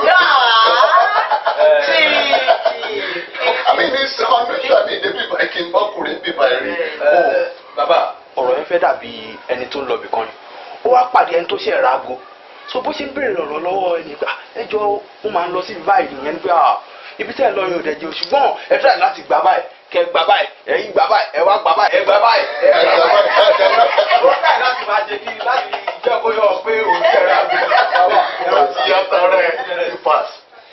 àmì ní sọ́ọ̀nù tàbí débi báyìí kí n bọ́kùnrin bí báyìí rí. Bàbá ọ̀rọ̀ yẹn fẹ́ dàbí ẹni tó ń lọ bìkan ni ó wá pàdé ẹni tó ṣe ẹ̀rọ aago so bó ṣe ń béèrè ọ̀rọ̀ lọ́wọ́ ẹni gbà ẹjọ́ ó máa ń lọ sí báyìí nìyẹn pé ibi tẹ́ ẹ lọ yóò dẹ̀jẹ̀ ṣùgbọ́n ẹ try láti gbà báyìí kẹ gbà báyìí ẹ̀yin gbà báyìí ẹ wá gbà báyìí ẹ gbà báyìí ẹ gbà báyìí ó try láti máa jẹ kí láti jẹ́ kó yọ pé òun ṣẹ̀rọ aago. Láti yàtọ̀ rẹ̀ in fact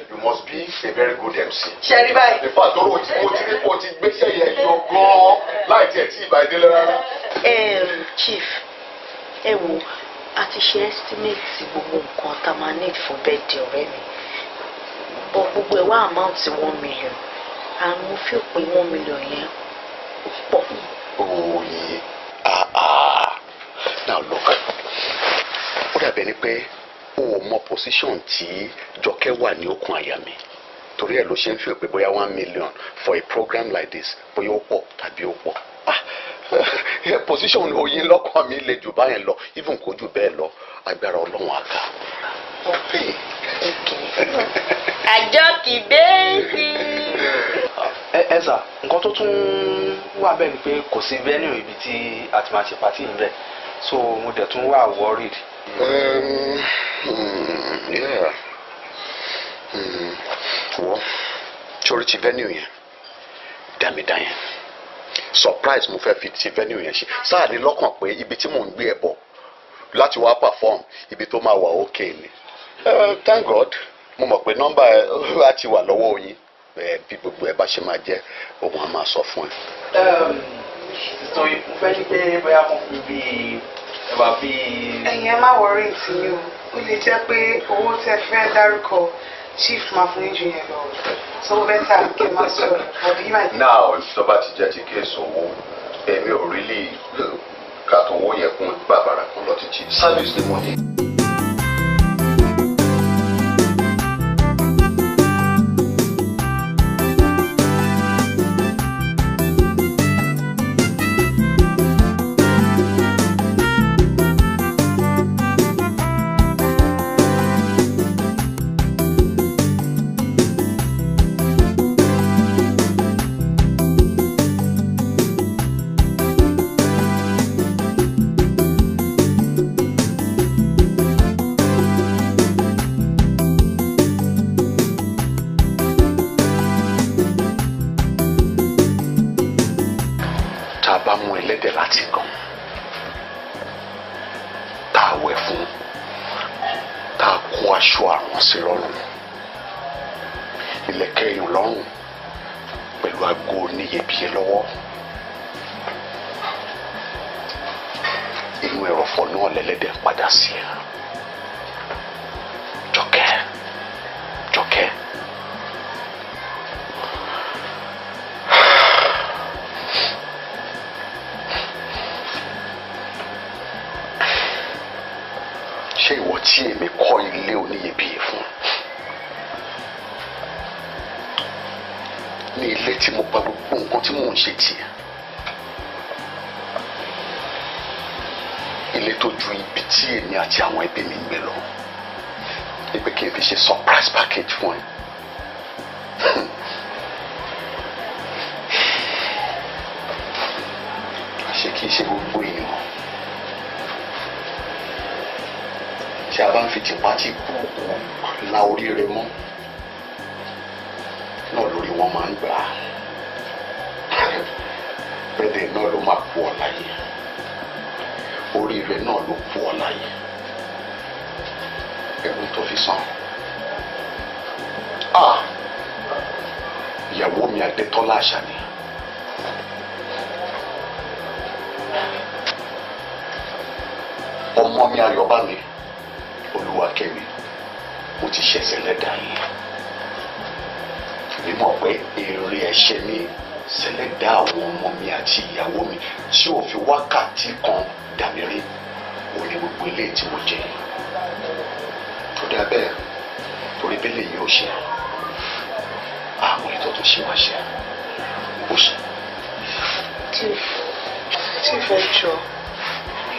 you must be a very good MC. Ṣẹ̀rí báyìí. In fact o ti rí kó o ti gbéṣẹ́ yẹn yọ gan-an láì tiẹ̀ tí ìbá ìdílé rárá. Chief ẹ wo a ti ṣe estimate gbogbo nǹkan tá a máa need fún birthday ọ̀rẹ́ mi but gbogbo ẹ̀ wá amount 1 million and mo fi pé 1 million yẹn pọ̀. Oye now look ó dàbẹ̀ ni pé o mọ position tí Jọkẹ́ wà ní okùn àyà mi torí ẹ̀ ló ṣe ń fi pé bóyá 1 million for a program like this bóyá ó pọ̀ tàbí ó pọ̀ position oyin lọ́kàn mi le jù báyẹn lọ even kò jù bẹ́ẹ̀ lọ agbára Ọlọ́run àga. àjọ kìbéèsì. ẹ sà nǹkan tó tún wà bẹ́ẹ̀ ni pé kò sí venue ibi tí a ti máa ṣe party ń bẹ̀ so mo dẹ̀ tún wà worried. wọ́n torí ti venue yẹn dàmídà yẹn surprise mo fẹ́ fi ti venue yẹn ṣe sáà ní lọ́kàn pé ibi tí mò ń gbé ẹ̀ bọ̀ láti wá perform ibi tó máa wà okay ni thank God mo mọ̀ pé nọ́mbà ẹ á ti wà lọ́wọ́ yín bí gbogbo ẹ bá ṣe máa jẹ́ òun á máa sọ fún ẹ. so mo fẹ́ ní pé bóyá mo fi bí ẹ bá bí. ẹ̀yin ẹ má wọrí ìtìyín o lè jẹ́ pé owó tẹ́ fẹ́ dárúkọ chief máa fún yín jù yẹn lọ so bẹ́tà kí ẹ má sọ̀rọ̀ àbí máa dé. náà tó bá ti jẹ́ ti kéésì owó èmi ò rí lè kàtó owó yẹn kún bàbàrà kan lọ títí service ni mo ní. aṣọ àrùn sí lọ́rùn ìlẹ̀kẹ̀ èèyàn lọ́rùn pẹ̀lú aago oníyebíye lọ́wọ́ inú ẹrọ̀fọ̀ náà lẹ́lẹ́dẹ̀ padà sí ẹ Jọkẹ́ Jọkẹ́ ṣé ìwọ tí èmi kọ́ ilé oníyebíye fún ní ilé tí mo pa gbogbo nǹkan tí mò ń ṣe tiẹ̀ ilé tó ju ibi tí èmi àti àwọn ẹbí mi ń gbé lọ ibi kí n fi ṣe surprise package fún ẹ àṣé kìí ṣe gbogbo èèyàn tí a bá ń fi tipátipá la orí rẹ mọ́ náà lórí wọn máa ń gbà á bẹ́ẹ̀ náà ló máa kú ọ láyé orí rẹ náà ló kú ọ láyé ẹ̀rù tó fi sàn ìyàwó mi Adétọ́lá Àṣàní ọmọ mi Ayọ̀bámi Olúwakẹ́mi mo ti ṣẹ̀ṣẹ̀ lẹ́dàá yìí mi mọ̀ pé èrè ẹ̀ṣẹ̀ mi ṣẹlẹ́dà àwọn ọmọ mi àti ìyàwó mi tí ò fi wákàtí kan dàmí rí òun ni gbogbo ilé tí mo jẹ tó dá bẹ́ẹ̀ torí bẹ́lẹ̀ yìí ó ṣe àwọn ètò tó ṣe wá ṣe ó ṣe. tí fẹ́ jọ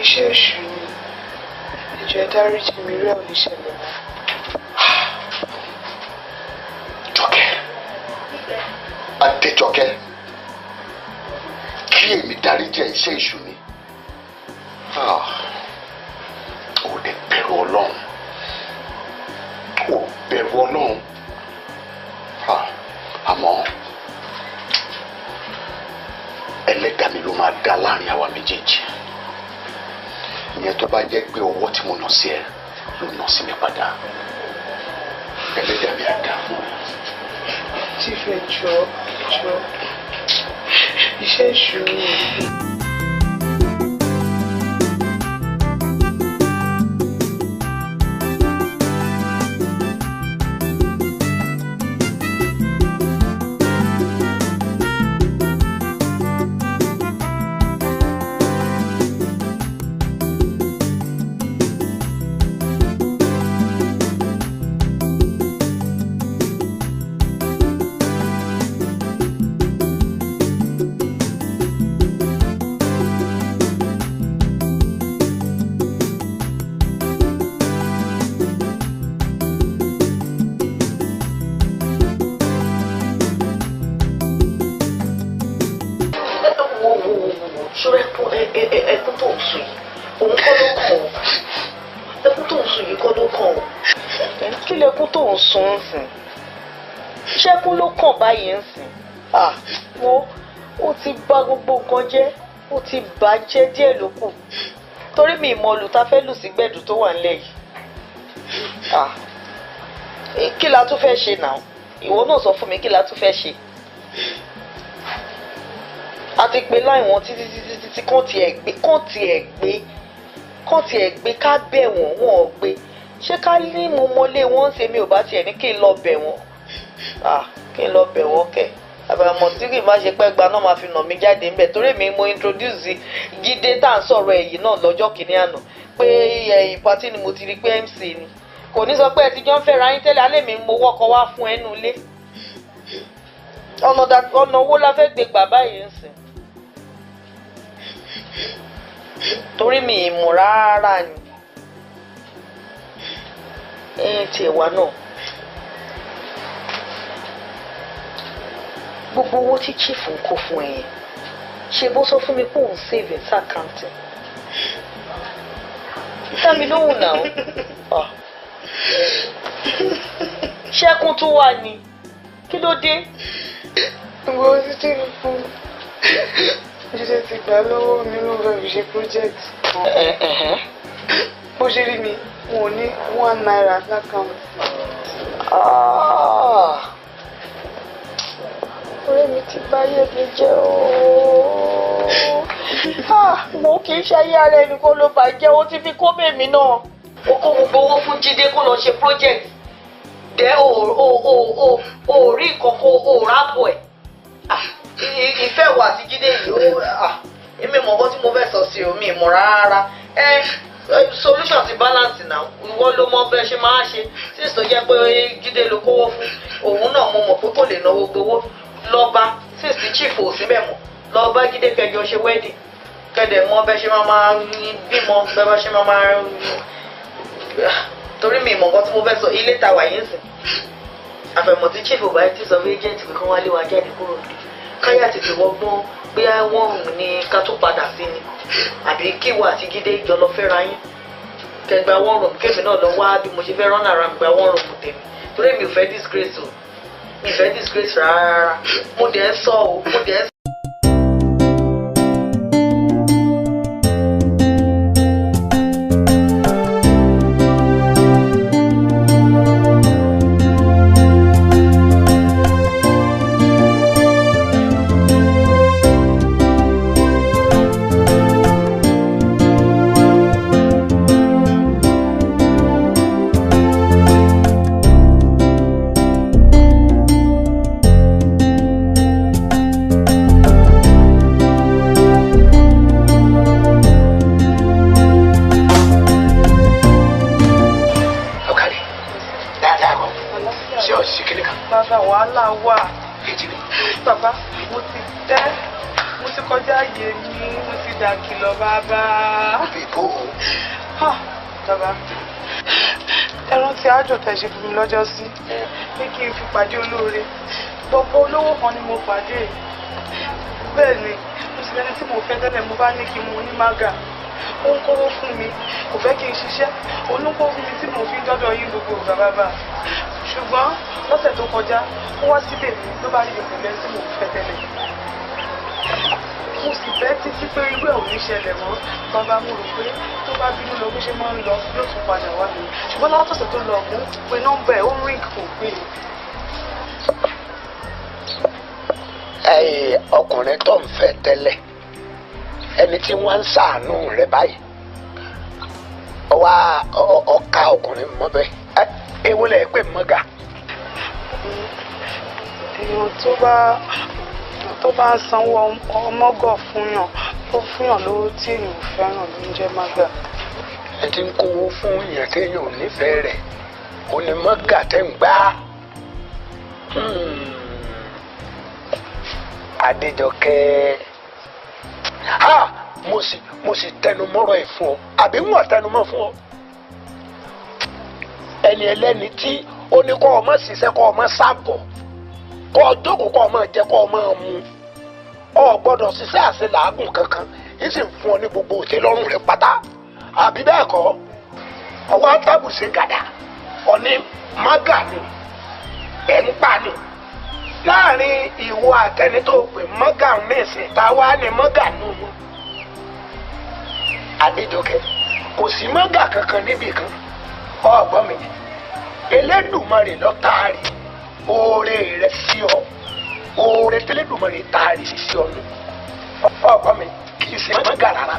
iṣẹ́ èṣù ni ìjọ dáríjì mi rí àwọn ìṣẹ̀lẹ̀ náà. Jọkẹ́ Adéjọkẹ́ kí èmi dáríjì iṣẹ́ èṣù ni ó lè bẹ̀rù Ọlọ́run ó bẹ̀rù Ọlọ́run àmọ́ ẹlẹ́dàá mi ló máa dá láàrin àwa méjèèjì ìyẹn tó bá jẹ́ pé ọwọ́ tí mo nà sí ẹ ló nà sí mi padà ẹlẹ́dàá mi á dá fún ẹ. tí fẹ́ jọ iṣẹ́ èṣù ni. ẹkún tó ń sùn yìí òun kọ́ ló kàn ọ́ ẹkún tó ń sùn yìí kọ́ ló kàn ọ́. kí lẹkún tó ń sùn ń sìn ṣẹ́kún ló kàn báyìí ń sìn wọ́n ó ti bà gbogbo nǹkan jẹ́ ó ti bàjẹ́ díẹ̀ ló kù torí mi ìmọ̀ olùta fẹ́ lù sí gbẹ̀dù tó wà nílẹ̀ yìí kí la tún fẹ́ ṣe náà ìwọ náà sọ fún mi kí la tún fẹ́ ṣe a ti pe láìwọ̀n títí kàn tiẹ̀ gbé ká bẹ̀ wọ́n wọn ò gbé ṣé ká ní mo mọlé wọn ṣe mi ò bá tiẹ̀ ní kí n lọ bẹ̀ wọ́n kí n lọ bẹ̀ wọ́n kẹ̀ àbàmọ̀ tí kì í má ṣe pẹ́ gba náà máa fi nà mí jáde ńbẹ̀ torí mi mo introduce Jídé tá à ń sọ̀rọ̀ èyí náà lọ́jọ́ kìíní àná pé ẹ̀yìn pátí ni mo ti rí pé MC ni kò ní sọ pé ẹ ti jọ ń fẹ́ra yín tẹ́lẹ̀ alẹ́ mi mo wọ́kọ̀ wá fún ẹnu ilé ọ̀nà owó la fẹ́ gbé gbà báyìí ń sìn torí mi ìmọ̀ rárá ni tiẹ̀ wá náà gbogbo owó tí chief ń kó fún ẹ ṣe bó sọ fún mi pé òun save ẹ̀ sàkáǹtì dá mi lóhùn náà ṣẹ́kún tó wà ní kí ló dé. ìwọ títí fún jíjẹ ti gbà lọ́wọ́ mi ló fẹ́ fi ṣe project kan bó ṣe rí mi wọn ò ní 1 naira lákàmù. Ọ̀rẹ́ mi ti báyé mi jẹ́ ooo. Mo kì í ṣayé ara ẹni kó ló bàjẹ́, ó ti fi kó bèmí náà. Ó kó gbogbo owó fún Jídé kó lọ ṣe project. Dẹ́ ò rí ìkọ̀kọ̀ ò rábọ̀ ẹ̀. Ìfẹ́ wà sí Jídé yìí èmi mọ̀ bọ́ tí mo fẹ́ sọ sí omi ìmọ̀ rárá. Solution ti balance náà ìwọ ló mọ bẹ́ẹ̀ ṣe máa ṣe since tó jẹ́ pé Jídé ló kówó fún òun náà mo mọ̀ pé kò lè náwó gbowó lọ́ba since tí chief ò síbẹ̀ mọ́ lọ́ba Jídé kẹjọ ṣe wedding kẹdẹ̀ mọ bẹ́ẹ̀ ṣe máa bímọ bẹ́ẹ̀ ṣe máa torí mi ìmọ̀ nǹkan tí mo fẹ́ sọ ilé tàwa yìí ń sìn àfẹ̀mọ̀ tí chief ò bá ti sọ fún agent pé kí wọ́n lé wa jáde kúrò nílé káyà tètè wọ́gbọ́n bí wọ́n rùn ní ká tó padà sí ni àbí kí wà àti Jídé ìjọ lọ fẹ́ra yín kẹgbà wọ́n rùn kémi náà lọ wá bí mo ṣe fẹ́ rán ara gba wọ́n rùn tèmi torí mi ò fẹ́ disgrace o mi ò fẹ́ disgrace rárá mo dẹ̀ ń sọ o mo dẹ̀ ń. Bàbá wàhálà wà. Bàbá mo ti kọjá àyè mi, mo ti dà kìlọ̀ bàbá. Bàbá ẹran tí àjò tẹ̀ ṣe fún mi lọ́jọ́ sí pé kí n fi pàdé olóore. Gbogbo olówó kan ni mo pàdé. Bẹ́ẹ̀ ni mo sì lẹ́ni tí mo fẹ́ tẹ́lẹ̀ mo bá ní kí n mu ní mága. Ó ń kówó fún mi, kò fẹ́ kí n ṣiṣẹ́. Olóko fún mi tí mo fi dọ́dọ̀ yín gbogbo ìgbà bàbá. Ṣùgbọ́n lọ́sẹ̀ tó kọjá ó wá síbẹ̀ mi ló bá rí ìpínlẹ̀ tí mo fẹ́ tẹ́lẹ̀. Mo sì fẹ́ títí pé irú ẹ̀ ò ní ṣẹlẹ̀ mọ́. Bàbá mo rò pé tó bá bínú lọ bó ṣe máa ń lọ yóò tún padà wá mi. Ṣùgbọ́n látọ̀sẹ̀ tó lọ mú pé nọ́mbà ẹ̀ ó ring kò pé. Ọkùnrin tó ń fẹ́ tẹ́lẹ̀ ẹni tí wọ́n ń ṣàánú rẹ̀ báyìí ọ̀ka ọkùnrin mọ́ bẹ́ẹ̀. Ewu lẹ pè mọ́gà. Èèyàn tó bá ń sanwó ọmọgọ̀ fúnyàn tó fúnyàn lówó tí èèyàn fẹ́ràn ló ń jẹ́ mọ́gà. Ẹ ti ń kówó fún èèyàn téèyàn ò nífẹ̀ẹ́ rẹ̀ ó ní mọ́gà tẹ́ ń gbá. Adéjọkẹ́ mo sì tẹnumọ́rọ̀ ẹ̀ fún ọ àbí wọ́n tẹnumọ́ fún ọ. Ẹni ẹlẹ́ni tí ó ní kọ́ ọmọ ṣiṣẹ́ kọ́ ọmọ sábọ̀ kọ́ ọjọ́kù kọ́ ọmọ jẹ kọ́ ọmọ mu ọ gbọ́dọ̀ ṣiṣẹ́ àṣẹ làágùn kankan yìí sì ń fún ọ ní gbogbo òtí lọ́rùn rẹ pátá àbí bẹ́ẹ̀ kọ́ ọwọ́ àtàbùsẹ̀ gàdà ọ̀ní mágà ni ẹ̀ ń pa ni láàrin ìwọ àtẹni tó pè mágà ní ìsìn táwa ni mágà nù wọn. Adéjọkẹ́ kò sí mágà kankan níbì kan ọgbọ́n mi Elédùmarè ló taari oore rẹ̀ sí ọ oore tẹlẹ́dùmarè taari sí ọ nù ọgbọ́n mi kì í ṣe mọ́gà rárá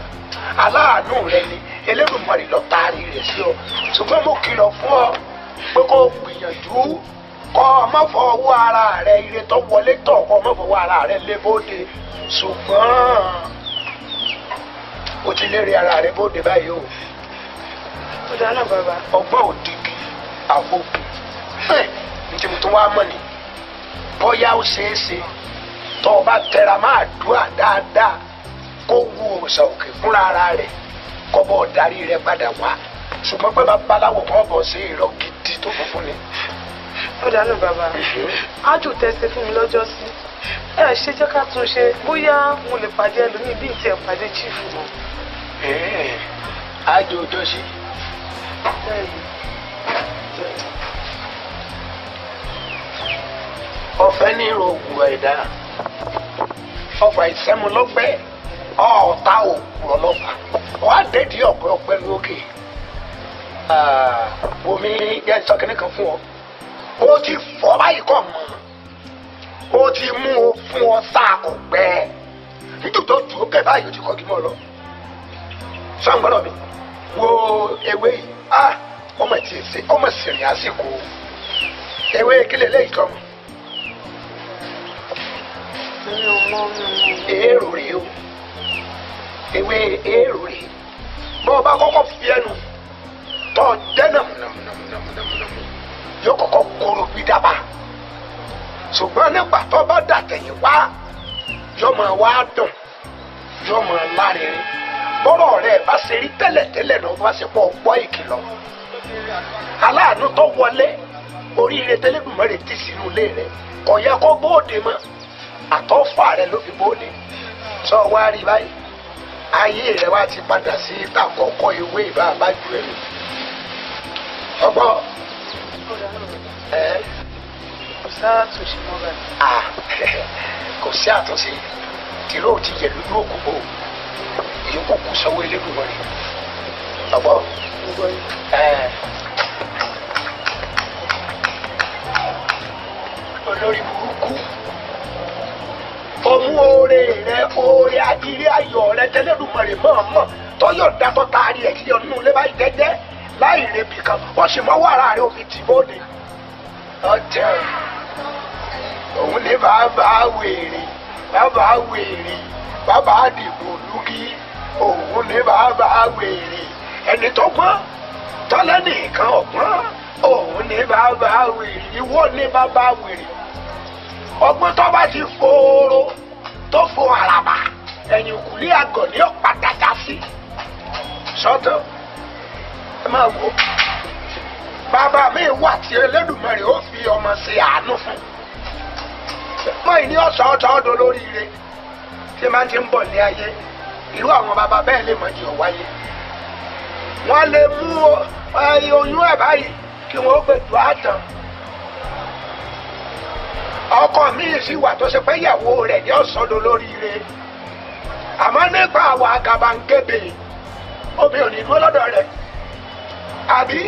aláàánú rẹ ni Elédùmarè ló taari rẹ̀ sí ọ ṣùgbọ́n mo kìlọ̀ fún ọ pé kó gbìyànjú kọ́ ọ má fọwọ́ ara rẹ ire tó wọlé tọ̀ kọ́ ọ má fọwọ́ ara rẹ lé bóde ṣùgbọ́n o ti lè rí ara rẹ bóde báyìí o. Ó dáná bàbá. Ọgbọ́n òdìgí àgbo ntí mo tún wá mọ̀ ni bóyá ó ṣeé ṣe tó o bá tẹra máa dúà dáadáa kó wu òòṣà òkè fúnra ara rẹ̀ kó bọ́ darí rẹ̀ padà wá ṣùgbọ́n pé babaláwo kan bọ̀ sí irọ́ gidi tó funfun ni. Ó dáná bàbá. Ájò tẹ́sí fún mi lọ́jọ́ sí. Ẹ ṣe jẹ́ ká tún ṣe bóyá mo lè pàdé ẹlòmíì bí ìtì ẹ̀ pàdé chief mọ́. Ájò ọjọ́ sí. Ọ̀fẹ́ ní ìrògùn ẹ̀dá ọ̀fà ìsẹ́mu lọ́gbẹ́ ọ̀ọ́ta òkú ọlọ́fà wàá dédìí ọ̀pẹ ọ̀pẹ lókè omi yẹn sọ kínní kan fún ọ ó ti fọ́ báyìí kọ́ mọ́ ó ti mú o fún ọ sáà kò gbẹ nítorí tó dùn ó kẹ báyìí ó ti kọ́ kí mọ́ lọ sọ́ngbọ́n mi wo ewé yìí ọmọ tí ì ṣe ọmọ sìnrìn àsìkò ewé kílẹ̀ lẹ́yìn tó mọ̀ èèrò rèé o ewé èèrò rèé bọ́ ọ bá kọ́kọ́ fi ẹnu tọ́ dẹ́nà nàmùnàmùnàmùnàmù yóò kọ́kọ́ kóró bí dábàá ṣùgbọ́n nígbà tó bá dàtẹ̀yìn wá yóò máa wá dùn yóò máa lárinrin bọ́rọ̀ rẹ̀ bá ṣe rí tẹ́lẹ̀tẹ́lẹ̀ náà bá ṣe pọ̀ gbọ́ ìkìlọ̀ aláàánú tó wọlé oríire tẹ́lẹ̀dùnmọ́ rẹ̀ ti sínú ilé rẹ̀ kò yẹ kó bóde mọ́ àtọ́fà rẹ̀ ló fi bóde sọ wá rí báyìí ayé rẹ̀ wá ti padà sí ìtàkọ́kọ́ ìwé ìbá àbájú ẹ̀ ọgbọ́ kò sáà túnṣe mọ́ báyìí. kò sí àtúnṣe tìró ti yẹ lójú òkúgbò ìyókù kù sọ́wọ́ Elédùmarè ọgbọ́ olórí burúkú ọmú oore rẹ oore adìrí ayọ̀ rẹ tẹlẹdùmarè mọ̀ọ́mọ̀ tọyọ̀ dátọ́ taari ẹ̀ sí ọdún ilé báyìí gẹ́gẹ́ láì rebi kan wọ́n sì mọ́ wàrà rẹ òfin tì bóde ọ̀tẹ̀ òun ní bàbá wèrè bàbá dìbò lùkì òun ní bàbá wèrè ẹni tó gbọ́n tọ́lẹ́ nìkan ọ̀gbọ́n òun ní bàbá wèrè ìwọ ní bàbá wèrè ọgbọ́n tó bá ti fòòró tó fò àràbà ẹ̀yìn kùlé àgọ̀ ní ọ̀padà já sí sọ́tọ̀ ẹ máa wò bàbá mi wà tí Elédùmarè ó fi ọmọ ṣe àánú fún mọ́ ìní ọ̀sọ̀ọ̀tọ̀ ọdún lóríire tí máa ti ń bọ̀ ní ayé irú àwọn bàbá bẹ́ẹ̀ lè mọ̀ jẹ́ ọ̀wáyé wọ́n lè mú oyún ẹ̀ báyìí kí wọ́n gbèdú àtàn ọkọ mi sì wà tó ṣe pé ìyàwó rẹ̀ ní ọ̀sọ̀dọ̀ lóríire àmọ́ nípa àwọn àgàbàǹgebè obìnrin dúró lọ́dọ̀ rẹ̀ àbí